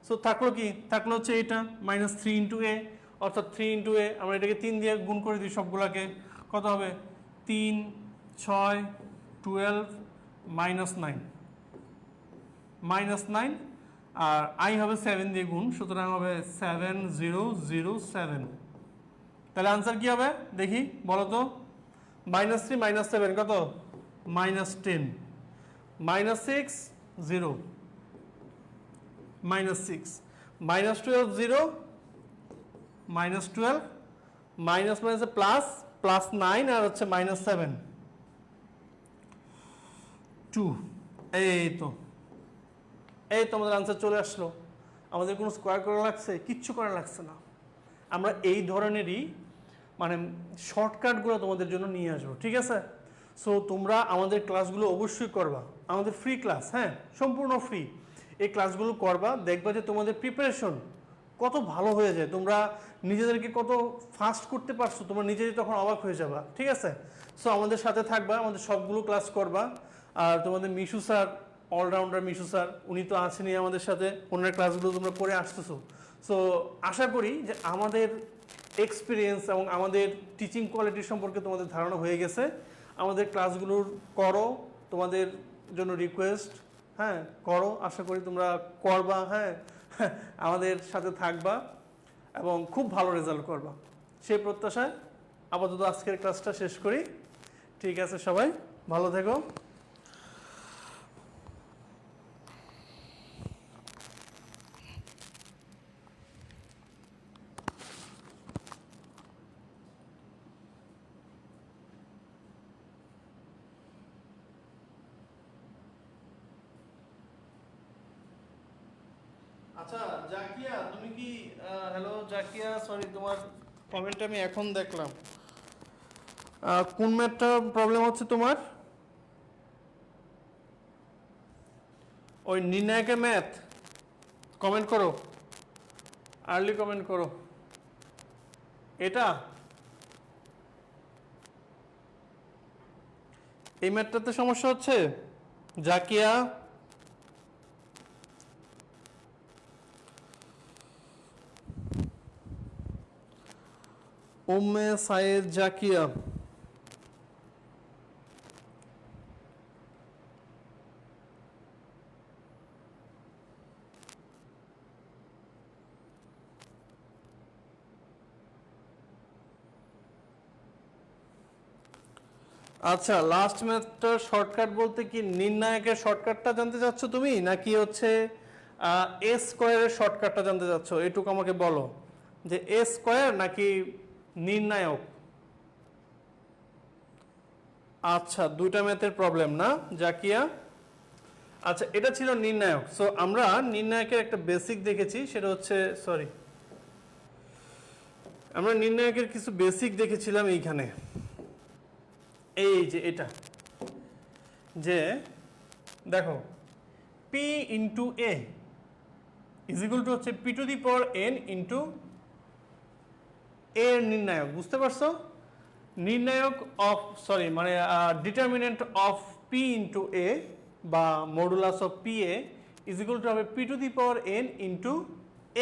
সো থাকলো কি, থাকলো হচ্ছে এইটা -3 ইন্টু এ, অর্থাৎ 3 ইন্টু এ, আমরা এটাকে 3 দিয়ে গুণ করে দিই সবগুলাকে, কত হবে 3, 6, 12, -9, আর আই হবে 7 দিয়ে গুণ, সুতরাং হবে 7007। তাহলে আনসার কি হবে দেখি বলো তো, -3 -7 কত, -10, -6 0, -6, -12 0, -12, মাইনাসে প্লাস, +9 আর হচ্ছে -7, 2। এই তো আমাদের আনসার চলে আসলো। আমাদের কোনো স্কোয়ার করা লাগছে, কিচ্ছু করা লাগছে না। আমরা এই ধরনেরই মানে শর্টকাটগুলো তোমাদের জন্য নিয়ে আসবো, ঠিক আছে। সো তোমরা আমাদের ক্লাসগুলো অবশ্যই করবা, আমাদের ফ্রি ক্লাস, হ্যাঁ সম্পূর্ণ ফ্রি। এই ক্লাসগুলো করবা, দেখবা যে তোমাদের প্রিপারেশন কত ভালো হয়ে যায়, তোমরা নিজেদেরকে কত ফাস্ট করতে পারছো, তোমরা নিজেই তখন অবাক হয়ে যাবা, ঠিক আছে। সো আমাদের সাথে থাকবা, আমাদের সবগুলো ক্লাস করবা। আর তোমাদের Mishu sir, allrounder Mishu sir, উনি তো আছেনই আমাদের সাথে, ওনার ক্লাসগুলো তোমরা করে আসতেছো। সো আশা করি যে আমাদের এক্সপিরিয়েন্স এবং আমাদের টিচিং কোয়ালিটি সম্পর্কে তোমাদের ধারণা হয়ে গেছে। আমাদের ক্লাসগুলোর করো, তোমাদের জন্য রিকোয়েস্ট, হ্যাঁ করো, আশা করি তোমরা করবা, হ্যাঁ আমাদের সাথে থাকবা এবং খুব ভালো রেজাল্ট করবা, সেই প্রত্যাশায় আপাতত আজকের ক্লাসটা শেষ করি। ঠিক আছে, সবাই ভালো থেকো। আচ্ছা জাকিয়া, তুমি কি হ্যালো জাকিয়া, সরি তোমার কমেন্টটা আমি এখন দেখলাম। কোন ম্যাথটা প্রবলেম হচ্ছে তোমার? ওই নির্ণায়কের ম্যাথ? কমেন্ট করো, আর্লি কমেন্ট করো। এটা এই ম্যাথটাতে সমস্যা হচ্ছে জাকিয়া? উম্মে সাইয়েদ জাকিয়া, আচ্ছা লাস্ট ম্যাথটার শর্টকাট বলতে কি নির্ণায়কের শর্টকাটটা জানতে চাচ্ছ তুমি, নাকি হচ্ছে এ স্কোয়ারের শর্টকাটটা জানতে চাচ্ছ? এটুকু আমাকে বলো যে এ স্কোয়ার নাকি নির্ণায়ক। আচ্ছা দুইটা ম্যাথের প্রবলেম না জাকিয়া। আচ্ছা এটা ছিল নির্ণায়ক। সো আমরা নির্ণায়কের একটা বেসিক দেখেছি, সেটা হচ্ছে সরি আমরা নির্ণায়কের কিছু বেসিক দেখেছিলাম এইখানে, এই যে এটা, যে দেখো P into A is equal to হচ্ছে P to the power N into এর নির্ণায়ক, বুঝতে পারছো? নির্ণায়ক অফ সরি মানে determinant of P into A বা modulus of P A is equal to হবে P to the power N into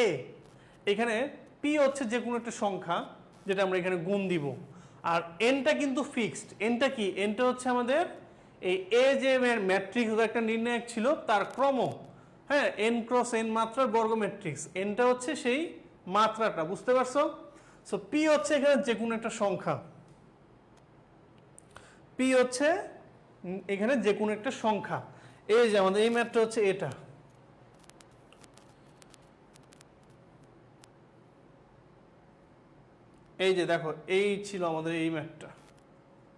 A. এখানে পি হচ্ছে যে কোনো একটা সংখ্যা যেটা আমরা এখানে গুণ দিব, আর এনটা কিন্তু ফিক্সড। এনটা কি? এনটা হচ্ছে আমাদের এই এ যে ম্যাট্রিক্স একটা নির্ণায়ক ছিল তার ক্রম, হ্যাঁ এন ক্রস এন মাত্রার বর্গ ম্যাট্রিক্স, এনটা হচ্ছে সেই মাত্রাটা, বুঝতে পারছো? সো পি হচ্ছে এখানে যে কোনো একটা সংখ্যা, পি হচ্ছে এখানে যে কোনো একটা সংখ্যা। এই যে আমাদের এই ম্যাথটা হচ্ছে এটা, এই যে দেখো এই ছিল আমাদের এই ম্যাথটা।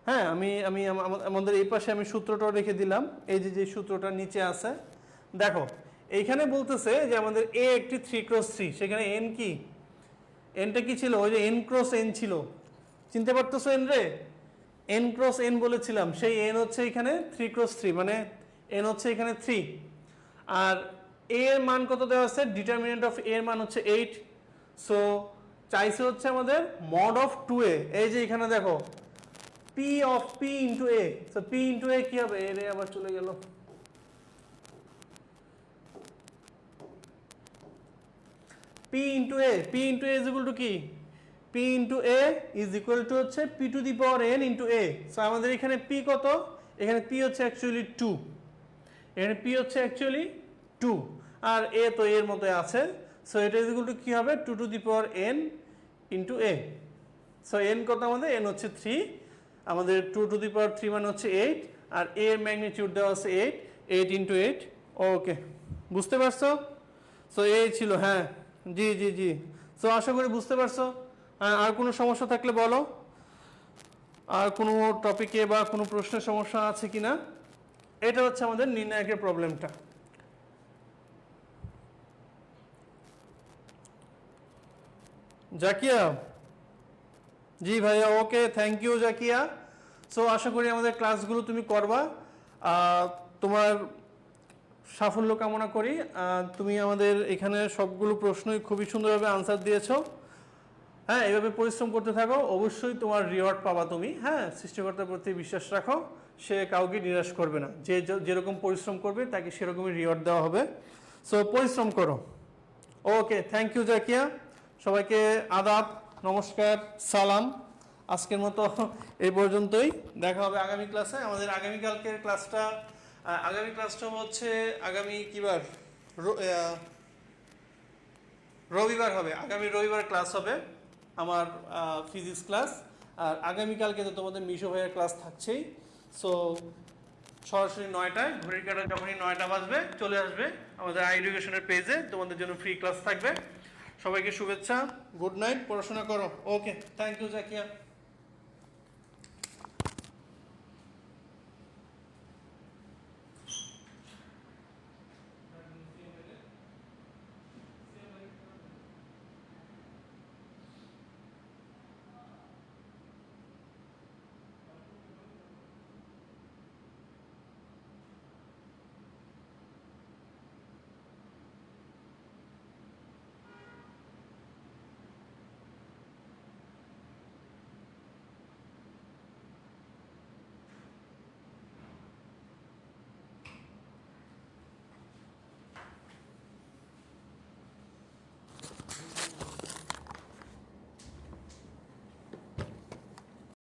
হ্যাঁ, আমি আমি আমাদের এই পাশে আমি সূত্রটাও রেখে দিলাম, এই যে যে সূত্রটা নিচে আছে। দেখো এইখানে বলতেছে যে আমাদের এ একটি 3x3, সেখানে এন কি, এনটা কি ছিল, ওই যে এন ক্রস এন ছিল, চিনতে পারতেছো এন রে, এন ক্রস এন বলেছিলাম, সেই এন হচ্ছে এখানে 3x3, মানে এন হচ্ছে এখানে 3। আর এ এর মান কত দেওয়া আছে, ডিটারমিনেন্ট অফ এ এর মান হচ্ছে 8। সো চাইছে হচ্ছে আমাদের মড অফ 2a, এই যে এখানে দেখো P of P into A, so P into A কি হবে, এ রে আবার চলে গেল, P into A, P into A is equal to কি, P into A is equal to হচ্ছে P to the power N into A. So আমাদের এখানে পি কত, এখানে পি হচ্ছে অ্যাকচুয়ালি 2, এখানে পি হচ্ছে অ্যাকচুয়ালি 2, আর এ তো এর মধ্যে আছে। সো এটা ইজ ইকুয়াল টু কি হবে, 2 two the power N into A. So N কত আমাদের, এন হচ্ছে 3, আমাদের 2 টু দি পাওয়ার 3 মানে হচ্ছে 8, আর এ এর ম্যাগনিটিউড দেওয়া আছে 8, 8 ইন্টু 8। ওকে, বুঝতে পারছো? সো এই ছিল, হ্যাঁ জি জি জি। সো আশা করি বুঝতে পারছো। আর কোনো সমস্যা থাকলে বলো, আর কোনো টপিকে বা কোনো প্রশ্নের সমস্যা আছে কিনা। এটা হচ্ছে আমাদের নির্ণায়কের প্রবলেমটা। জাকিয়া, জি ভাইয়া, ওকে, থ্যাংক ইউ জাকিয়া। সো আশা করি আমাদের ক্লাসগুলো তুমি করবা, তোমার সাফল্য কামনা করি। তুমি আমাদের এখানে সবগুলো প্রশ্নই খুবই সুন্দরভাবে আনসার দিয়েছো। হ্যাঁ, এভাবে পরিশ্রম করতে থাকো, অবশ্যই তোমার রিওয়ার্ড পাবা তুমি। হ্যাঁ, সৃষ্টিকর্তার প্রতি বিশ্বাস রাখো, সে কাউকে নিরাশ করবে না, যে যেরকম পরিশ্রম করবে তাকে সেরকমই রিওয়ার্ড দেওয়া হবে। সো পরিশ্রম করো। ওকে, থ্যাংক ইউ জাকিয়া। সবাইকে আদাব, নমস্কার, সালাম। আজকের মতো এই পর্যন্তই, দেখা হবে আগামী ক্লাসে। আমাদের আগামীকালকের ক্লাসটা, আগামী ক্লাসটা হচ্ছে আগামী কিবার, রবিবার হবে, আগামী রবিবার ক্লাস হবে আমার ফিজিক্স ক্লাস। আর আগামীকালকে তো তোমাদের মিশো ভাইয়ের ক্লাস থাকছেই। সো সরাসরি 9টায়, ঘড়ির কাঁটা যখনই 9টা বাজবে চলে আসবে আমাদের এডুকেশনের পেজে, তোমাদের জন্য ফ্রি ক্লাস থাকবে। সবাইকে শুভেচ্ছা, গুড নাইট, পড়াশোনা করো। ওকে, থ্যাংক ইউ জাকিয়া।